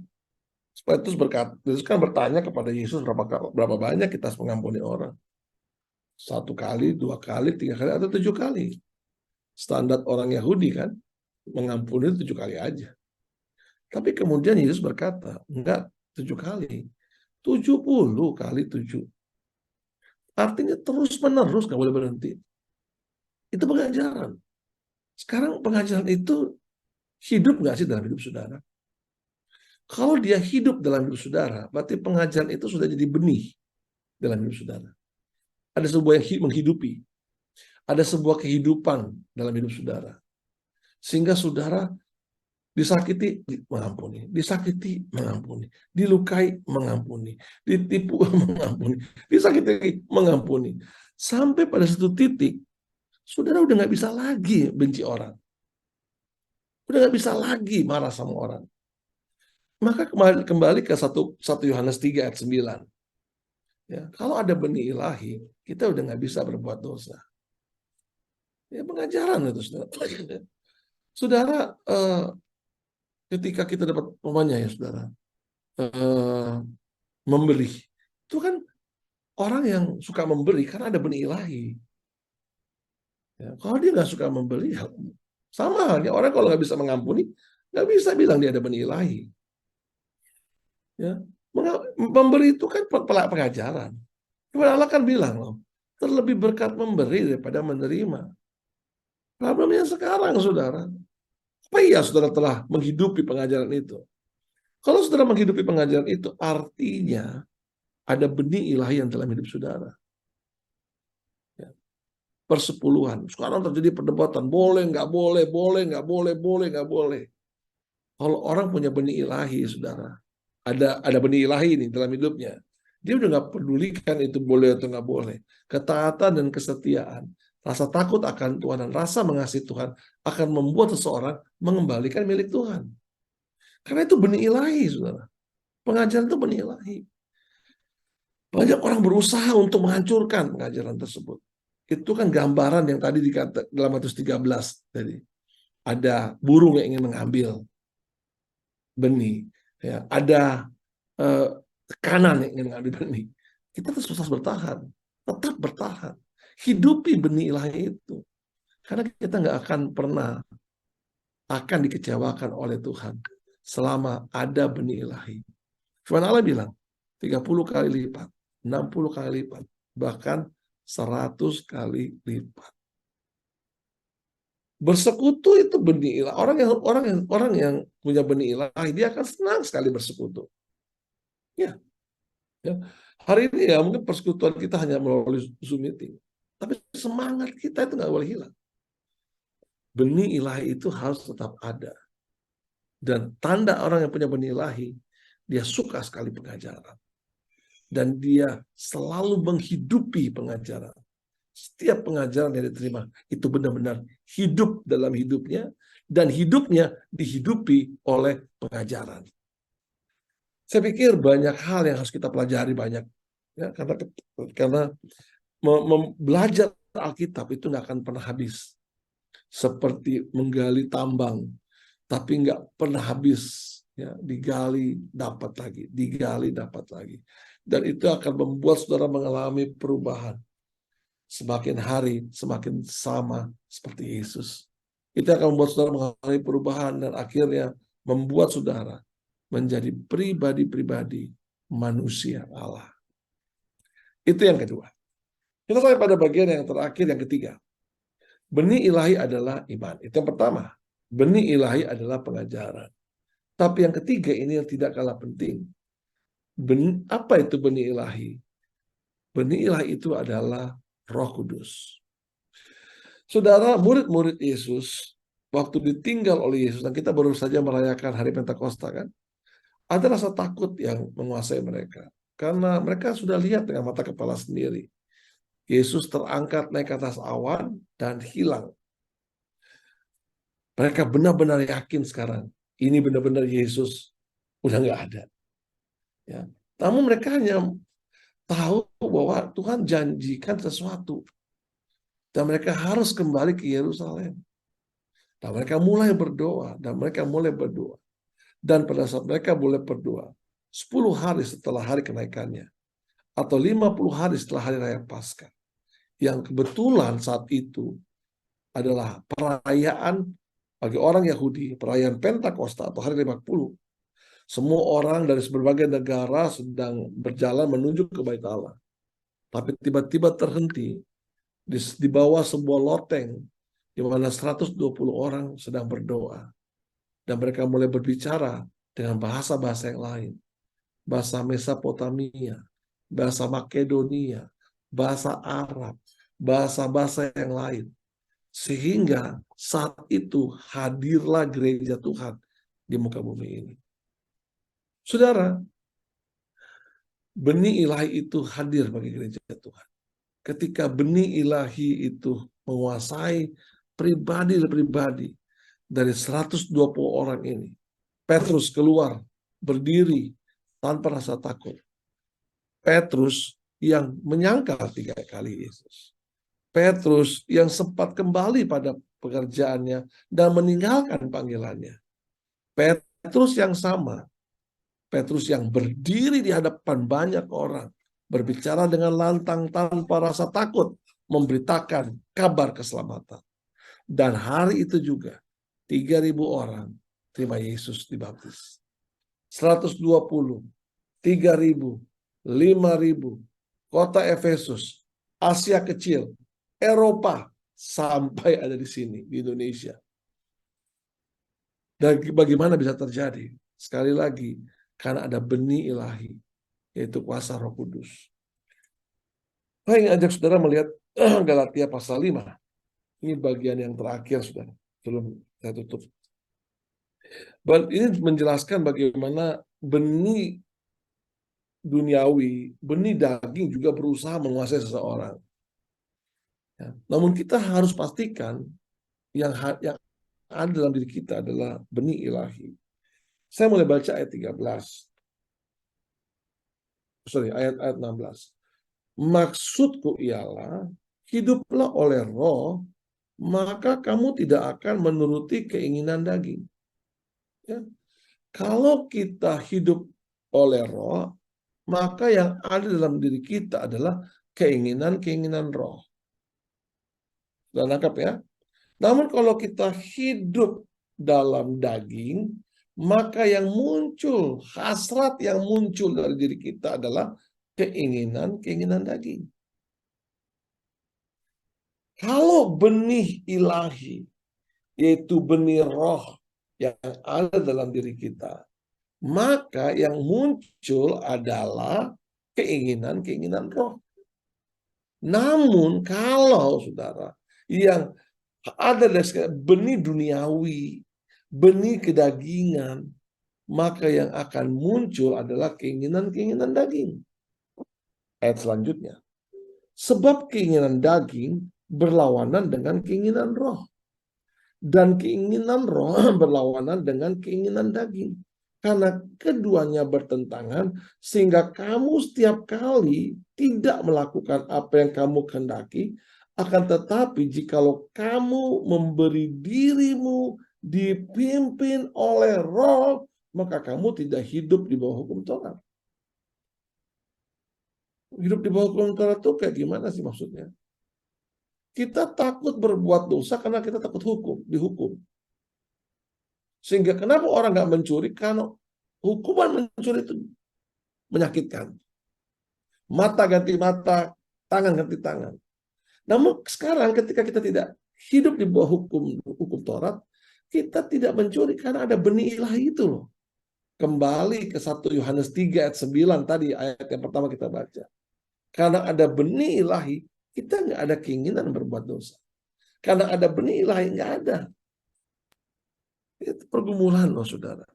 Supaya terus Yesus kan bertanya kepada Yesus berapa banyak kita harus mengampuni orang. 1 kali, 2 kali, 3 kali, atau 7 kali. Standar orang Yahudi kan, mengampuni 7 kali aja. Tapi kemudian Yesus berkata, enggak 7 kali. 70 kali 7. Artinya terus menerus, nggak boleh berhenti. Itu pengajaran. Sekarang pengajaran itu hidup nggak sih dalam hidup saudara? Kalau dia hidup dalam hidup saudara, berarti pengajaran itu sudah jadi benih dalam hidup saudara. Ada sebuah yang menghidupi. Ada sebuah kehidupan dalam hidup saudara. Sehingga saudara disakiti, mengampuni. Disakiti, mengampuni. Dilukai, mengampuni. Ditipu, mengampuni. Disakiti, mengampuni. Sampai pada satu titik, saudara udah nggak bisa lagi benci orang. Udah nggak bisa lagi marah sama orang. Maka kembali ke 1 Yohanes 3 ayat 9. Ya, kalau ada benih ilahi, kita udah nggak bisa berbuat dosa. Ya, pengajaran itu, saudara. Saudara, ketika kita dapat umpamanya ya, saudara, memberi, itu kan orang yang suka memberi karena ada benih ilahi. Ya, kalau dia nggak suka memberi, ya sama halnya orang kalau nggak bisa mengampuni, nggak bisa bilang dia ada benih ilahi. Ya, memberi itu kan pengajaran. Allah kan bilang loh, terlebih berkat memberi daripada menerima. Problemnya sekarang, saudara. Apa iya saudara telah menghidupi pengajaran itu? Kalau saudara menghidupi pengajaran itu, artinya ada benih ilahi yang dalam hidup saudara. Ya. Persepuluhan. Sekarang terjadi perdebatan, boleh, nggak boleh, boleh, nggak boleh, boleh, nggak boleh. Kalau orang punya benih ilahi, saudara, ada benih ilahi ini dalam hidupnya, dia udah nggak pedulikan itu boleh atau nggak boleh. Ketaatan dan kesetiaan. Rasa takut akan Tuhan dan rasa mengasihi Tuhan akan membuat seseorang mengembalikan milik Tuhan. Karena itu benih ilahi, saudara. Pengajaran itu benih ilahi. Banyak orang berusaha untuk menghancurkan pengajaran tersebut. Itu kan gambaran yang tadi dikata dalam Matius 13. Jadi ada burung yang ingin mengambil benih. Ya, ada tekanan yang ingin mengambil benih. Kita terus bertahan. Tetap bertahan. Hidupi benih ilahi itu. Karena kita nggak akan pernah akan dikecewakan oleh Tuhan selama ada benih ilahi. Firman Allah bilang 30 kali lipat, 60 kali lipat, bahkan 100 kali lipat. Bersekutu itu benih ilahi. Orang yang punya benih ilahi, dia akan senang sekali bersekutu. Ya. Hari ini ya mungkin persekutuan kita hanya melalui Zoom meeting, tapi semangat kita itu nggak boleh hilang. Benih ilahi itu harus tetap ada. Dan tanda orang yang punya benih ilahi, dia suka sekali pengajaran. Dan dia selalu menghidupi pengajaran. Setiap pengajaran yang diterima, itu benar-benar hidup dalam hidupnya, dan hidupnya dihidupi oleh pengajaran. Saya pikir banyak hal yang harus kita pelajari banyak. Ya, karena belajar Alkitab itu nggak akan pernah habis. Seperti menggali tambang, tapi nggak pernah habis. Ya, digali dapat lagi, digali dapat lagi, dan itu akan membuat saudara mengalami perubahan. Semakin hari semakin sama seperti Yesus. Itu akan membuat saudara mengalami perubahan dan akhirnya membuat saudara menjadi pribadi-pribadi manusia Allah. Itu yang kedua. Kita sampai pada bagian yang terakhir, yang ketiga. Benih ilahi adalah iman. Itu yang pertama. Benih ilahi adalah pengajaran. Tapi yang ketiga ini yang tidak kalah penting. Apa itu benih ilahi? Benih ilahi itu adalah Roh Kudus. Saudara, murid-murid Yesus, waktu ditinggal oleh Yesus, dan kita baru saja merayakan hari Pentakosta kan, ada rasa takut yang menguasai mereka. Karena mereka sudah lihat dengan mata kepala sendiri. Yesus terangkat naik ke atas awan dan hilang. Mereka benar-benar yakin sekarang, ini benar-benar Yesus udah nggak ada. Ya. Namun mereka hanya tahu bahwa Tuhan janjikan sesuatu. Dan mereka harus kembali ke Yerusalem. Dan mereka mulai berdoa. Dan pada saat mereka mulai berdoa, 10 hari setelah hari kenaikannya, atau 50 hari setelah hari raya Paskah, yang kebetulan saat itu adalah perayaan bagi orang Yahudi, perayaan Pentakosta atau hari 50. Semua orang dari berbagai negara sedang berjalan menuju ke Bait Allah. Tapi tiba-tiba terhenti di bawah sebuah loteng di mana 120 orang sedang berdoa. Dan mereka mulai berbicara dengan bahasa-bahasa yang lain. Bahasa Mesopotamia, bahasa Makedonia, bahasa Arab, bahasa-bahasa yang lain. Sehingga saat itu hadirlah gereja Tuhan di muka bumi ini. Saudara, benih ilahi itu hadir bagi gereja Tuhan. Ketika benih ilahi itu menguasai pribadi-pribadi dari 120 orang ini, Petrus keluar berdiri tanpa rasa takut. Petrus yang menyangkal 3 kali Yesus. Petrus yang sempat kembali pada pekerjaannya dan meninggalkan panggilannya. Petrus yang sama. Petrus yang berdiri di hadapan banyak orang, berbicara dengan lantang tanpa rasa takut, memberitakan kabar keselamatan. Dan hari itu juga 3.000 orang terima Yesus dibaptis. 120, 3.000, 5.000, kota Efesus, Asia Kecil, Eropa, sampai ada di sini, di Indonesia. Dan bagaimana bisa terjadi? Sekali lagi, karena ada benih ilahi, yaitu kuasa Roh Kudus. Saya ingin ajak saudara melihat Galatia pasal 5. Ini bagian yang terakhir, saudara. Sebelum saya tutup. Ini menjelaskan bagaimana benih duniawi, benih daging juga berusaha menguasai seseorang. Ya. Namun kita harus pastikan yang ada dalam diri kita adalah benih ilahi. Saya mulai baca ayat 13. Ayat 16. Maksudku ialah, hiduplah oleh roh, maka kamu tidak akan menuruti keinginan daging. Ya. Kalau kita hidup oleh roh, maka yang ada dalam diri kita adalah keinginan-keinginan roh. Sudah nangkap ya? Namun kalau kita hidup dalam daging, maka yang muncul, hasrat yang muncul dari diri kita adalah keinginan-keinginan daging. Kalau benih ilahi, yaitu benih roh yang ada dalam diri kita, maka yang muncul adalah keinginan-keinginan roh. Namun kalau saudara, yang ada benih duniawi, benih kedagingan, maka yang akan muncul adalah keinginan-keinginan daging. Ayat selanjutnya. Sebab keinginan daging berlawanan dengan keinginan roh. Dan keinginan roh berlawanan dengan keinginan daging. Karena keduanya bertentangan, sehingga kamu setiap kali tidak melakukan apa yang kamu kehendaki. Akan tetapi jikalau kamu memberi dirimu dipimpin oleh roh, maka kamu tidak hidup di bawah hukum Taurat. Hidup di bawah hukum Taurat itu kayak gimana sih maksudnya? Kita takut berbuat dosa karena kita takut dihukum. Sehingga kenapa orang nggak mencuri? Karena hukuman mencuri itu menyakitkan. Mata ganti mata, tangan ganti tangan. Namun sekarang ketika kita tidak hidup di bawah hukum Taurat, kita tidak mencuri karena ada benih ilahi itu loh. Kembali ke 1 Yohanes 3 ayat 9 tadi, ayat yang pertama kita baca. Karena ada benih ilahi, kita nggak ada keinginan berbuat dosa. Karena ada benih ilahi, nggak ada. Itu pergumulan loh saudara.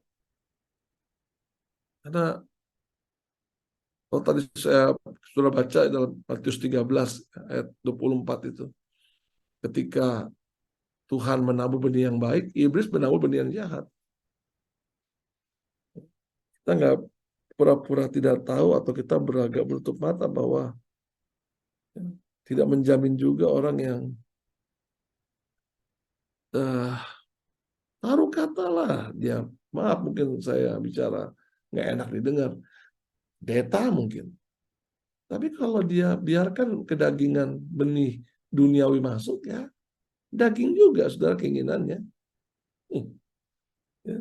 Karena tadi saya sudah baca dalam Matius 13 ayat 24 itu. Ketika Tuhan menabur benih yang baik, iblis menabur benih yang jahat. Kita nggak pura-pura tidak tahu atau kita beragak menutup mata bahwa tidak menjamin juga orang yang taruh kata lah dia, maaf mungkin saya bicara nggak enak didengar, deta mungkin. Tapi kalau dia biarkan kedagingan benih duniawi masuk, ya daging juga saudara keinginannya. Ya.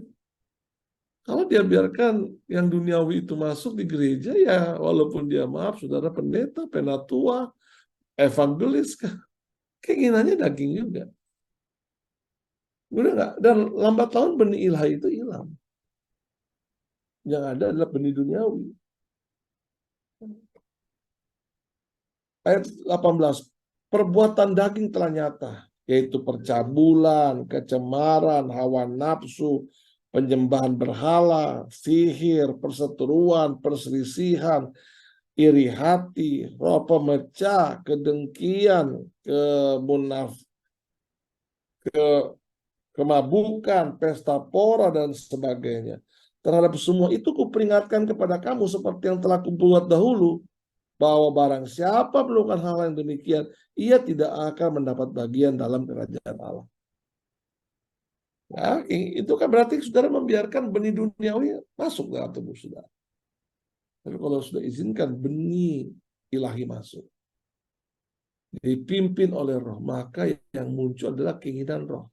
Kalau dia biarkan yang duniawi itu masuk di gereja, ya walaupun dia maaf saudara pendeta, penatua, evangelis, keinginannya daging juga. Udah nggak? Dan lambat laun benih ilahi itu hilang. Yang ada adalah benih duniawi. Ayat 18. Perbuatan daging telah nyata, yaitu percabulan, kecemaran, hawa nafsu, penyembahan berhala, sihir, perseteruan, perselisihan, iri hati, roh pemecah, kedengkian, kemabukan, pesta pora, dan sebagainya. Terhadap semua itu kuperingatkan kepada kamu seperti yang telah kubuat dahulu, bahwa barang siapa melakukan hal yang demikian, ia tidak akan mendapat bagian dalam kerajaan Allah. Nah, itu kan berarti saudara membiarkan benih duniawi masuk dalam tubuh saudara. Tapi kalau sudah izinkan benih ilahi masuk, dipimpin oleh roh, maka yang muncul adalah keinginan roh.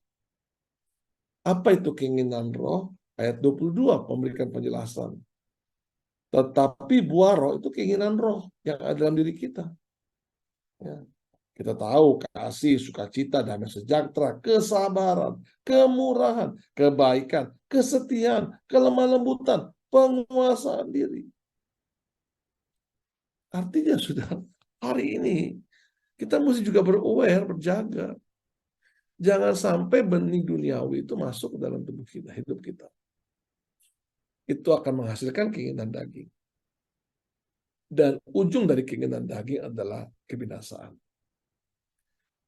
Apa itu keinginan roh? Ayat 22 memberikan penjelasan. Tetapi buah roh itu keinginan roh yang ada dalam diri kita. Ya. Kita tahu kasih, sukacita, damai sejahtera, kesabaran, kemurahan, kebaikan, kesetiaan, kelemah lembutan, penguasaan diri. Artinya sudah hari ini kita mesti juga beraware, berjaga. Jangan sampai benih duniawi itu masuk ke dalam tubuh kita, hidup kita. Itu akan menghasilkan keinginan daging. Dan ujung dari keinginan daging adalah kebinasaan.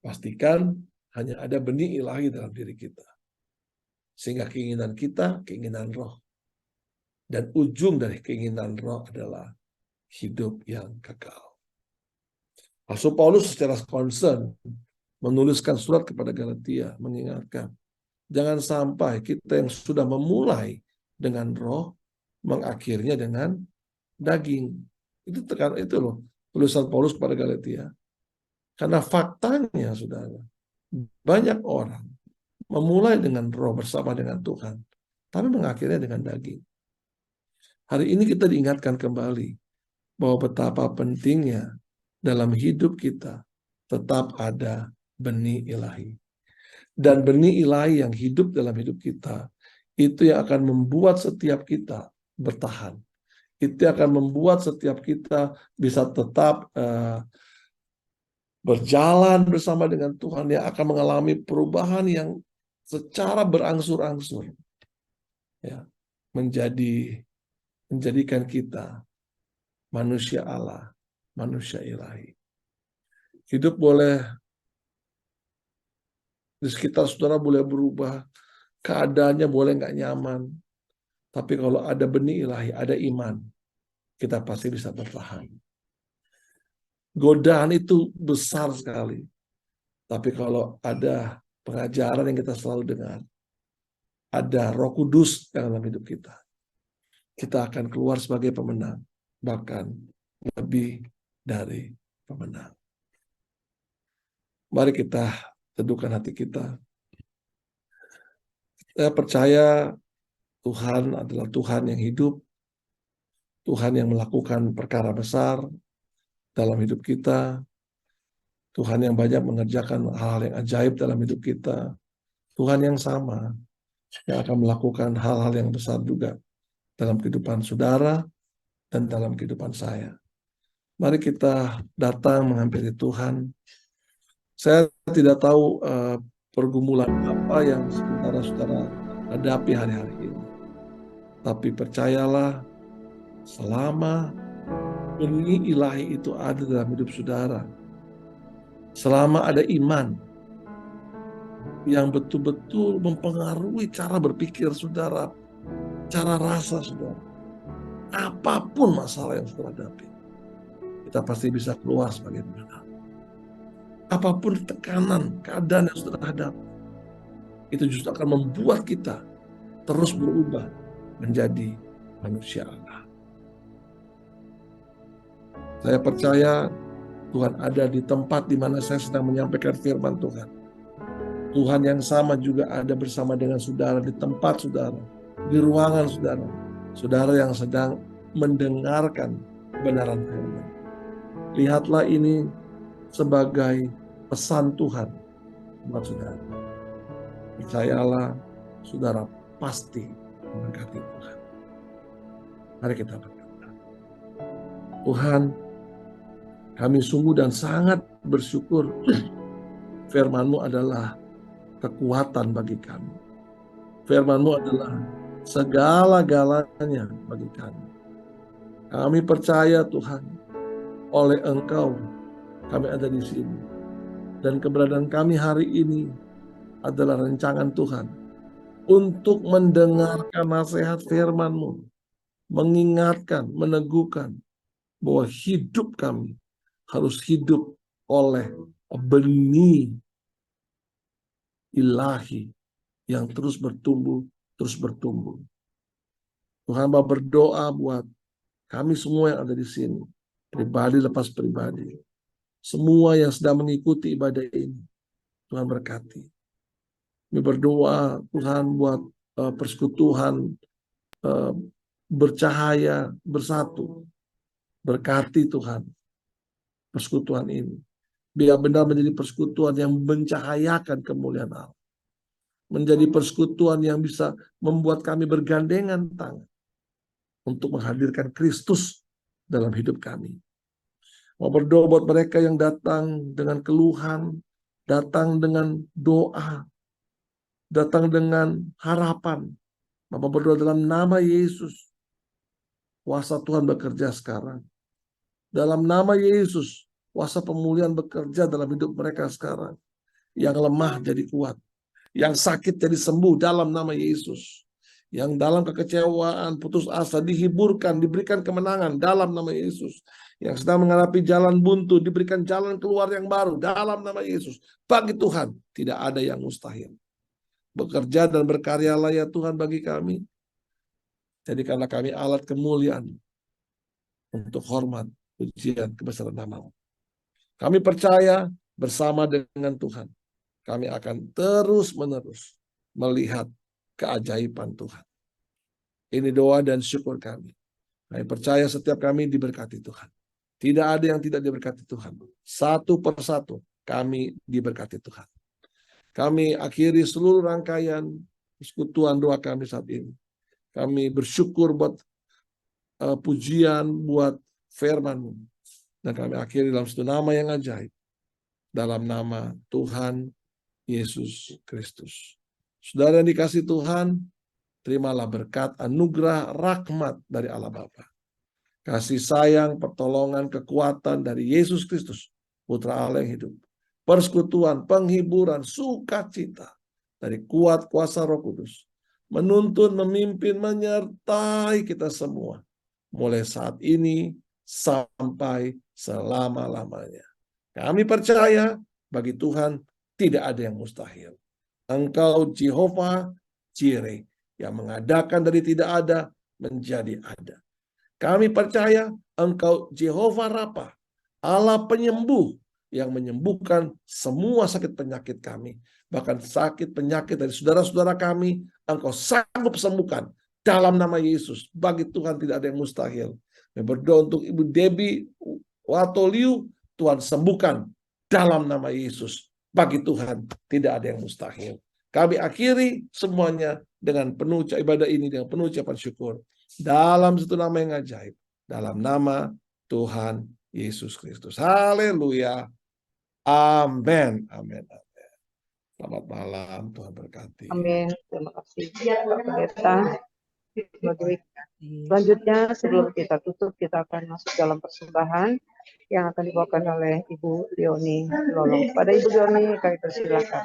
Pastikan hanya ada benih ilahi dalam diri kita. Sehingga keinginan kita, keinginan roh. Dan ujung dari keinginan roh adalah hidup yang kekal. Rasul Paulus secara concern menuliskan surat kepada Galatia, mengingatkan, jangan sampai kita yang sudah memulai dengan roh, mengakhirnya dengan daging. Itu loh tulisan Paulus kepada Galatia. Karena faktanya, saudara, banyak orang memulai dengan roh bersama dengan Tuhan, tapi mengakhirnya dengan daging. Hari ini kita diingatkan kembali bahwa betapa pentingnya dalam hidup kita tetap ada benih ilahi. Dan benih ilahi yang hidup dalam hidup kita, itu yang akan membuat setiap kita bertahan. Itu akan membuat setiap kita bisa tetap berjalan bersama dengan Tuhan, yang akan mengalami perubahan yang secara berangsur-angsur, ya, menjadikan kita manusia Allah, manusia ilahi. Hidup boleh di sekitar saudara boleh berubah, keadaannya boleh nggak nyaman, tapi kalau ada benih ilahi, ada iman, kita pasti bisa bertahan. Godaan itu besar sekali, tapi kalau ada pengajaran yang kita selalu dengar, ada Roh Kudus dalam hidup kita, kita akan keluar sebagai pemenang, bahkan lebih dari pemenang. Mari kita teduhkan hati kita. Saya percaya Tuhan adalah Tuhan yang hidup, Tuhan yang melakukan perkara besar dalam hidup kita, Tuhan yang banyak mengerjakan hal-hal yang ajaib dalam hidup kita, Tuhan yang sama yang akan melakukan hal-hal yang besar juga dalam kehidupan saudara dan dalam kehidupan saya. Mari kita datang menghampiri Tuhan. Saya tidak tahu pergumulan apa yang saudara-saudara hadapi hari-hari ini. Tapi percayalah, selama benih ilahi itu ada dalam hidup saudara, selama ada iman yang betul-betul mempengaruhi cara berpikir saudara, cara rasa saudara, apapun masalah yang saudara hadapi, kita pasti bisa keluar sebagai pemenang. Apapun tekanan, keadaan yang saudara hadapi, itu justru akan membuat kita terus berubah menjadi manusia Allah. Saya percaya Tuhan ada di tempat di mana saya sedang menyampaikan firman Tuhan. Tuhan yang sama juga ada bersama dengan saudara di tempat saudara, di ruangan saudara, saudara yang sedang mendengarkan kebenaran firman. Lihatlah ini sebagai pesan Tuhan buat saudara. Percayalah, saudara pasti memberkati Tuhan. Mari kita berdoa. Tuhan, kami sungguh dan sangat bersyukur firman-Mu adalah kekuatan bagi kami. Firman-Mu adalah segala-galanya bagi kami. Kami percaya Tuhan, oleh Engkau kami ada di sini. Dan keberadaan kami hari ini adalah rancangan Tuhan untuk mendengarkan nasihat firman-Mu, mengingatkan, meneguhkan bahwa hidup kami harus hidup oleh benih ilahi yang terus bertumbuh, terus bertumbuh. Tuhan Bapa berdoa buat kami semua yang ada di sini, pribadi lepas pribadi, semua yang sedang mengikuti ibadah ini, Tuhan berkati. Kami berdoa Tuhan buat persekutuan bercahaya bersatu. Berkati Tuhan persekutuan ini. Biar benar menjadi persekutuan yang mencahayakan kemuliaan Allah. Menjadi persekutuan yang bisa membuat kami bergandengan tangan untuk menghadirkan Kristus dalam hidup kami. Mau berdoa buat mereka yang datang dengan keluhan, datang dengan doa, datang dengan harapan. Bapak berdoa dalam nama Yesus. Kuasa Tuhan bekerja sekarang. Dalam nama Yesus, kuasa pemulihan bekerja dalam hidup mereka sekarang. Yang lemah jadi kuat. Yang sakit jadi sembuh dalam nama Yesus. Yang dalam kekecewaan, putus asa, dihiburkan, diberikan kemenangan dalam nama Yesus. Yang sedang menghadapi jalan buntu, diberikan jalan keluar yang baru dalam nama Yesus. Bagi Tuhan, tidak ada yang mustahil. Bekerja dan berkaryalah ya Tuhan bagi kami. Jadikanlah kami alat kemuliaan untuk hormat, pujian, kebesaran nama-Mu. Kami percaya bersama dengan Tuhan, kami akan terus-menerus melihat keajaiban Tuhan. Ini doa dan syukur kami. Kami percaya setiap kami diberkati Tuhan. Tidak ada yang tidak diberkati Tuhan. Satu persatu kami diberkati Tuhan. Kami akhiri seluruh rangkaian persekutuan doa kami saat ini. Kami bersyukur buat pujian, buat firman-Mu. Dan kami akhiri dalam satu nama yang ajaib. Dalam nama Tuhan Yesus Kristus. Saudara yang dikasih Tuhan, terimalah berkat, anugerah, rahmat dari Allah Bapa. Kasih sayang, pertolongan, kekuatan dari Yesus Kristus, Putra Allah yang hidup. Persekutuan, penghiburan, sukacita dari kuat kuasa Roh Kudus. Menuntun, memimpin, menyertai kita semua. Mulai saat ini sampai selama-lamanya. Kami percaya bagi Tuhan tidak ada yang mustahil. Engkau Jehovah Jireh yang mengadakan dari tidak ada menjadi ada. Kami percaya Engkau Jehovah Rapha, Allah penyembuh yang menyembuhkan semua sakit penyakit kami. Bahkan sakit penyakit dari saudara-saudara kami, Engkau sanggup sembuhkan dalam nama Yesus. Bagi Tuhan tidak ada yang mustahil. Kami berdoa untuk Ibu Debbie Watoliu, Tuhan sembuhkan dalam nama Yesus. Bagi Tuhan tidak ada yang mustahil. Kami akhiri semuanya dengan penuh ibadah ini dengan penuh ucapan syukur dalam satu nama yang ajaib, dalam nama Tuhan Yesus Kristus. Haleluya. Amin. Amin. Amin. Selamat malam, Tuhan berkati. Amin. Terima kasih Pak Pendeta. Selanjutnya sebelum kita tutup, kita akan masuk dalam persembahan yang akan dibawakan oleh Ibu Leoni Lolong. Pada Ibu Leoni kami persilakan.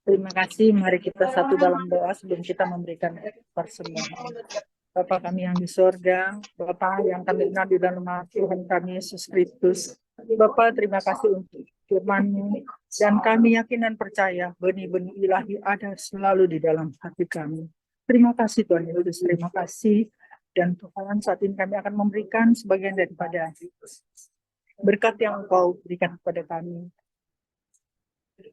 Terima kasih. Mari kita satu dalam doa sebelum kita memberikan persembahan. Bapa kami yang di sorga, Bapa yang kami kenal di dalam nama Tuhan kami Yesus Kristus. Bapa, terima kasih untuk firman-Mu, dan kami yakin dan percaya benih-benih ilahi ada selalu di dalam hati kami. Terima kasih Tuhan Yesus, terima kasih. Dan Tuhan, saat ini kami akan memberikan sebagian daripada berkat yang Engkau berikan kepada kami.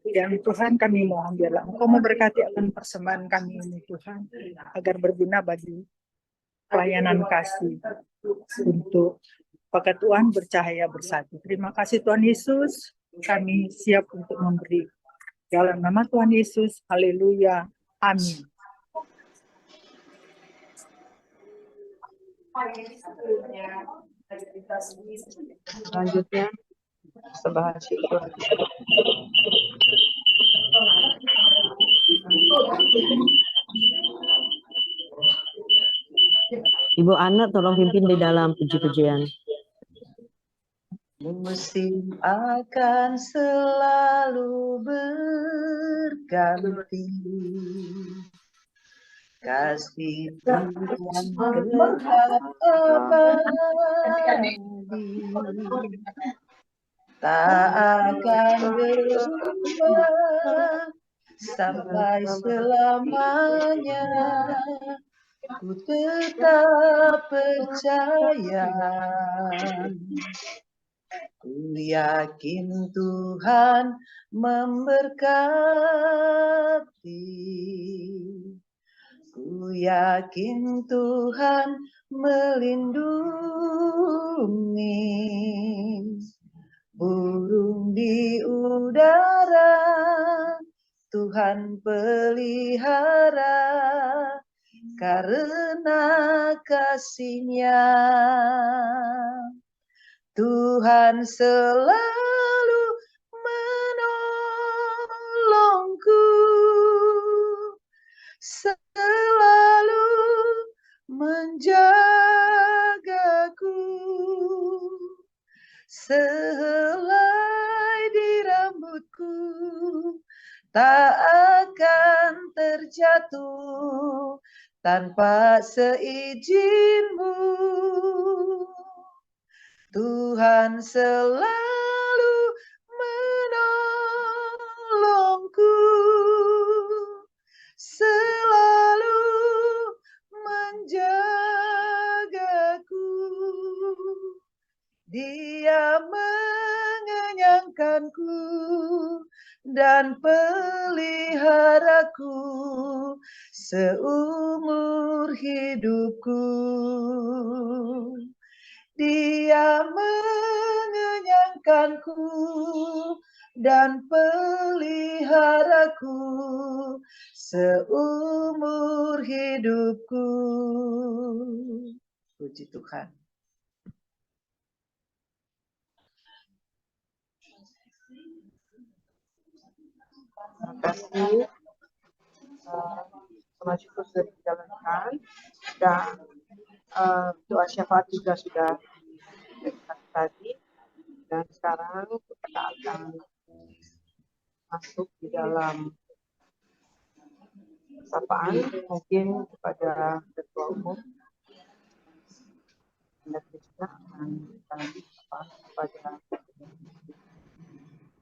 Dan Tuhan, kami mohon biarlah Engkau memberkati akan persembahan kami ini Tuhan, agar berguna bagi pelayanan kasih untuk Peketuan Bercahaya Bersatu. Terima kasih Tuhan Yesus, kami siap untuk memberi. Dalam nama Tuhan Yesus, haleluya, amin. Selanjutnya persembahan syukur. Ibu Ana tolong pimpin di dalam puji-pujian. Musim akan selalu berganti, kasih Tuhan tetap abadi, tak akan berubah sampai selamanya. Ku tetap percaya, ku yakin Tuhan memberkati, ku yakin Tuhan melindungi. Burung di udara Tuhan pelihara, karena kasih-Nya Tuhan selalu menolongku, selalu menjagaku, sehelai di rambutku tak akan terjatuh tanpa seizin-Mu. Tuhan selalu menolongku, selalu menjagaku. Dia mengenyangkanku dan peliharaku seumur hidupku. Dia mengenyangkanku dan peliharaku seumur hidupku. Puji Tuhan. Terima kasih. Sama syukur sudah dijalankan dan doa syafaat juga sudah kita tadi, dan sekarang kita akan masuk di dalam sapaan mungkin kepada Ketua Umum. Dan kita akan tadi kepada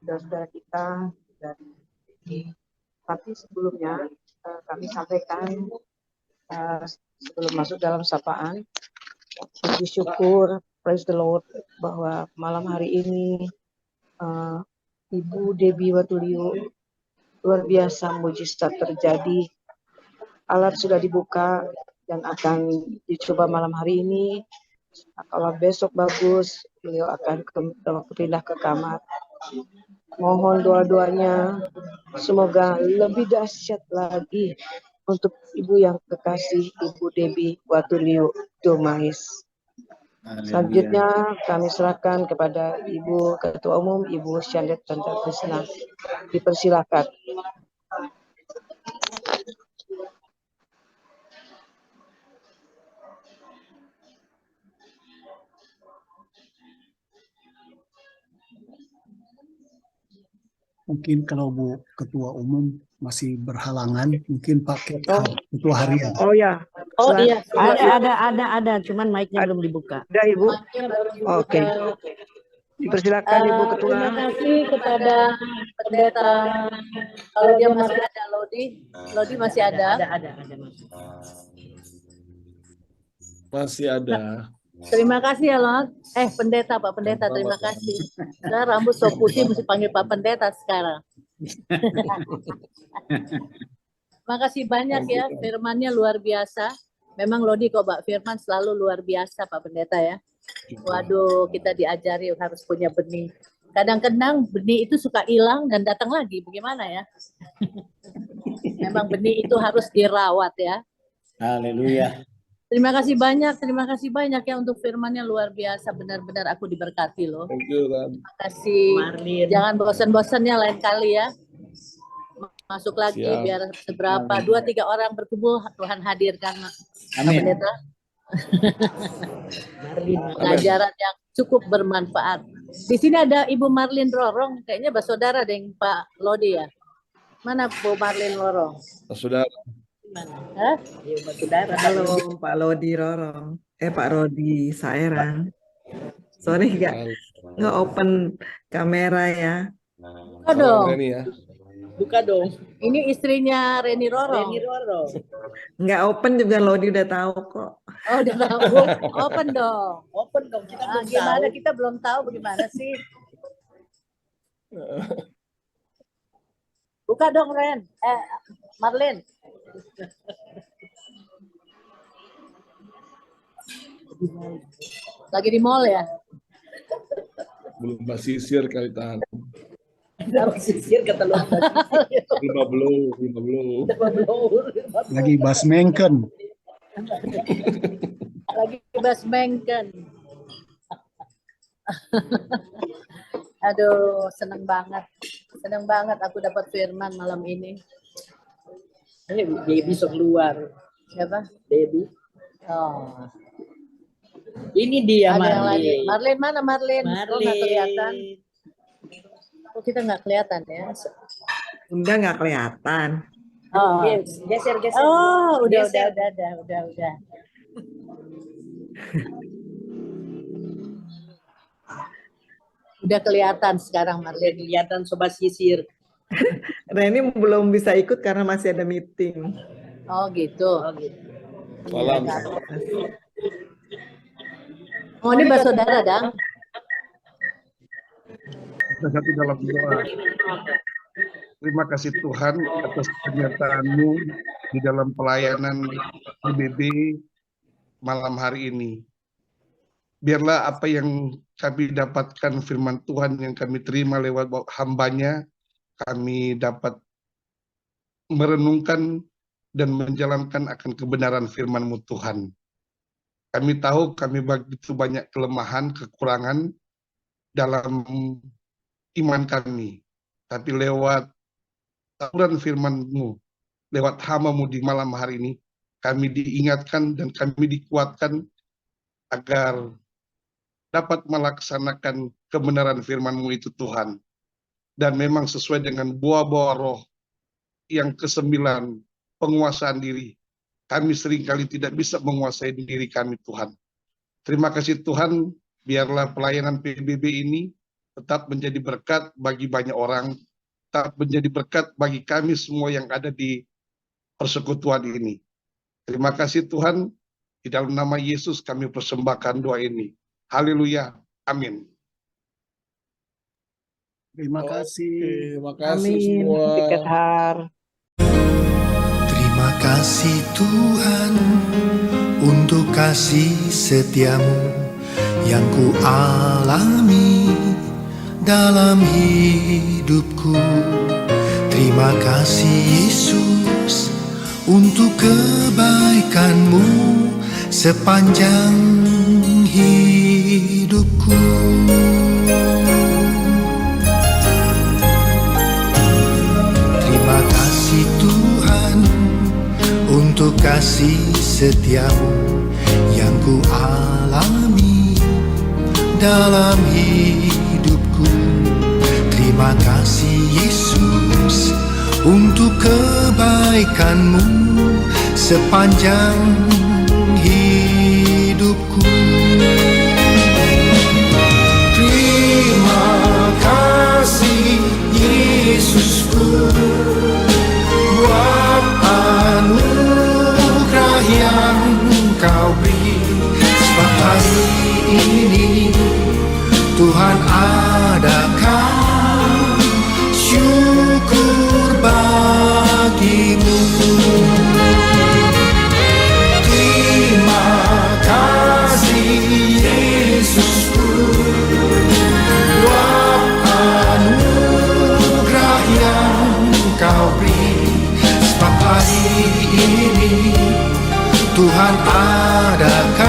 saudara kita dari ini. Tapi sebelumnya kami sampaikan sebelum masuk dalam sapaan, puji syukur, praise the Lord, bahwa malam hari ini Ibu Debbie Watulio luar biasa mujizat terjadi. Alat sudah dibuka dan akan dicoba malam hari ini. Kalau besok bagus, beliau akan pindah ke kamar. Mohon doa-doanya, semoga lebih dahsyat lagi untuk Ibu yang kekasih, Ibu Debbie Watulio Dumais. Selanjutnya kami serahkan kepada Ibu Ketua Umum, Ibu Syandet Tanta Krisna. Dipersilakan. Mungkin kalau Bu Ketua Umum masih berhalangan, mungkin Pak Ketua Harian. Oh ya. Oh iya, ada, cuman mic-nya belum dibuka. Ada Ibu. Oke. Dipersilakan Ibu Ketua. Terima kasih kepada pendeta. Kalau dia masih ada, Lodi masih ada. Ada. Masih ada. Terima kasih ya, Lord. Pendeta, Pak Pendeta, terima kasih. Saya rambut so putih, mesti panggil Pak Pendeta sekarang. Makasih banyak ya, firman-Nya luar biasa. Memang Lodi kok, Pak, firman selalu luar biasa, Pak Pendeta ya. Waduh, kita diajari harus punya benih. Kadang-kadang benih itu suka hilang dan datang lagi, bagaimana ya? Memang benih itu harus dirawat ya. Haleluya. Terima kasih banyak ya untuk firman-Nya luar biasa, benar-benar aku diberkati loh. Thank you, Ran. Terima kasih. Marlin. Jangan bosan-bosannya lain kali ya. Masuk lagi. Siap. Biar seberapa 2-3 orang berkumpul Tuhan hadirkan. Amin. Pendeta. Pengajaran yang cukup bermanfaat. Di sini ada Ibu Marlin Rorong, kayaknya bersaudara dengan Pak Lodi ya. Mana Bu Marlin Rorong? Saudara. Hah? Halo Pak Lodi Rorong, Pak Rodi Saerang. Sorry nggak open kamera ya. Buka dong. Reni ya. Buka dong. Ini istrinya Reni Rorong. Nggak open juga Lodi udah tahu kok. Oh, udah tahu. Open dong. Open dong, kita belum Gimana tahu. kita belum tahu bagaimana sih? Buka dong Ren. Marlin. Lagi di mall ya? Belum basisir kali tahan. Sisir kata lo. Belum. Lagi basmengken. Lagi basmengken. Aduh, seneng banget. Seneng banget aku dapat firman malam ini. Baby sok keluar. Siapa? Baby. Oh. Ini dia Ada yang lain. Marlin. Marlin mana Marlin? Kok nggak kelihatan? Marlin. Kok kita nggak kelihatan ya? Bunda nggak kelihatan. Oh, Geser. oh udah. Udah kelihatan sekarang Marlin. Kelihatan sobat sisir. Reni belum bisa ikut karena masih ada meeting. Oh gitu. Salam. Oh ini bersaudara dang. Kita satu dalam doa. Terima kasih Tuhan atas penyertaan-Mu di dalam pelayanan PBB malam hari ini. Biarlah apa yang kami dapatkan firman Tuhan yang kami terima lewat hamba-Nya, kami dapat merenungkan dan menjalankan akan kebenaran firman-Mu Tuhan. Kami tahu kami begitu banyak kelemahan, kekurangan dalam iman kami. Tapi lewat saluran firman-Mu, lewat hamba-Mu di malam hari ini, kami diingatkan dan kami dikuatkan agar dapat melaksanakan kebenaran firman-Mu itu Tuhan. Dan memang sesuai dengan buah-buah roh yang ke-9, penguasaan diri. Kami seringkali tidak bisa menguasai diri kami Tuhan. Terima kasih Tuhan, biarlah pelayanan PBB ini tetap menjadi berkat bagi banyak orang, tetap menjadi berkat bagi kami semua yang ada di persekutuan ini. Terima kasih Tuhan, di dalam nama Yesus kami persembahkan doa ini. Haleluya, amin. Terima kasih. Terima kasih Amin. semua. Tiket har. Terima kasih Tuhan untuk kasih setiamu yang ku alami dalam hidupku. Terima kasih Yesus untuk kebaikanmu sepanjang hidupku. Terima kasih Tuhan untuk kasih setiamu yang ku alami dalam hidupku. Terima kasih Yesus untuk kebaikanmu sepanjang hidupku. Terima kasih Yesusku buat anugerah yang Kau beri. Sebab hari ini Tuhan adakan syukur bagimu. Terima kasih Yesusku buat anugerah yang Kau beri. Sebab hari ini Tuhan adakan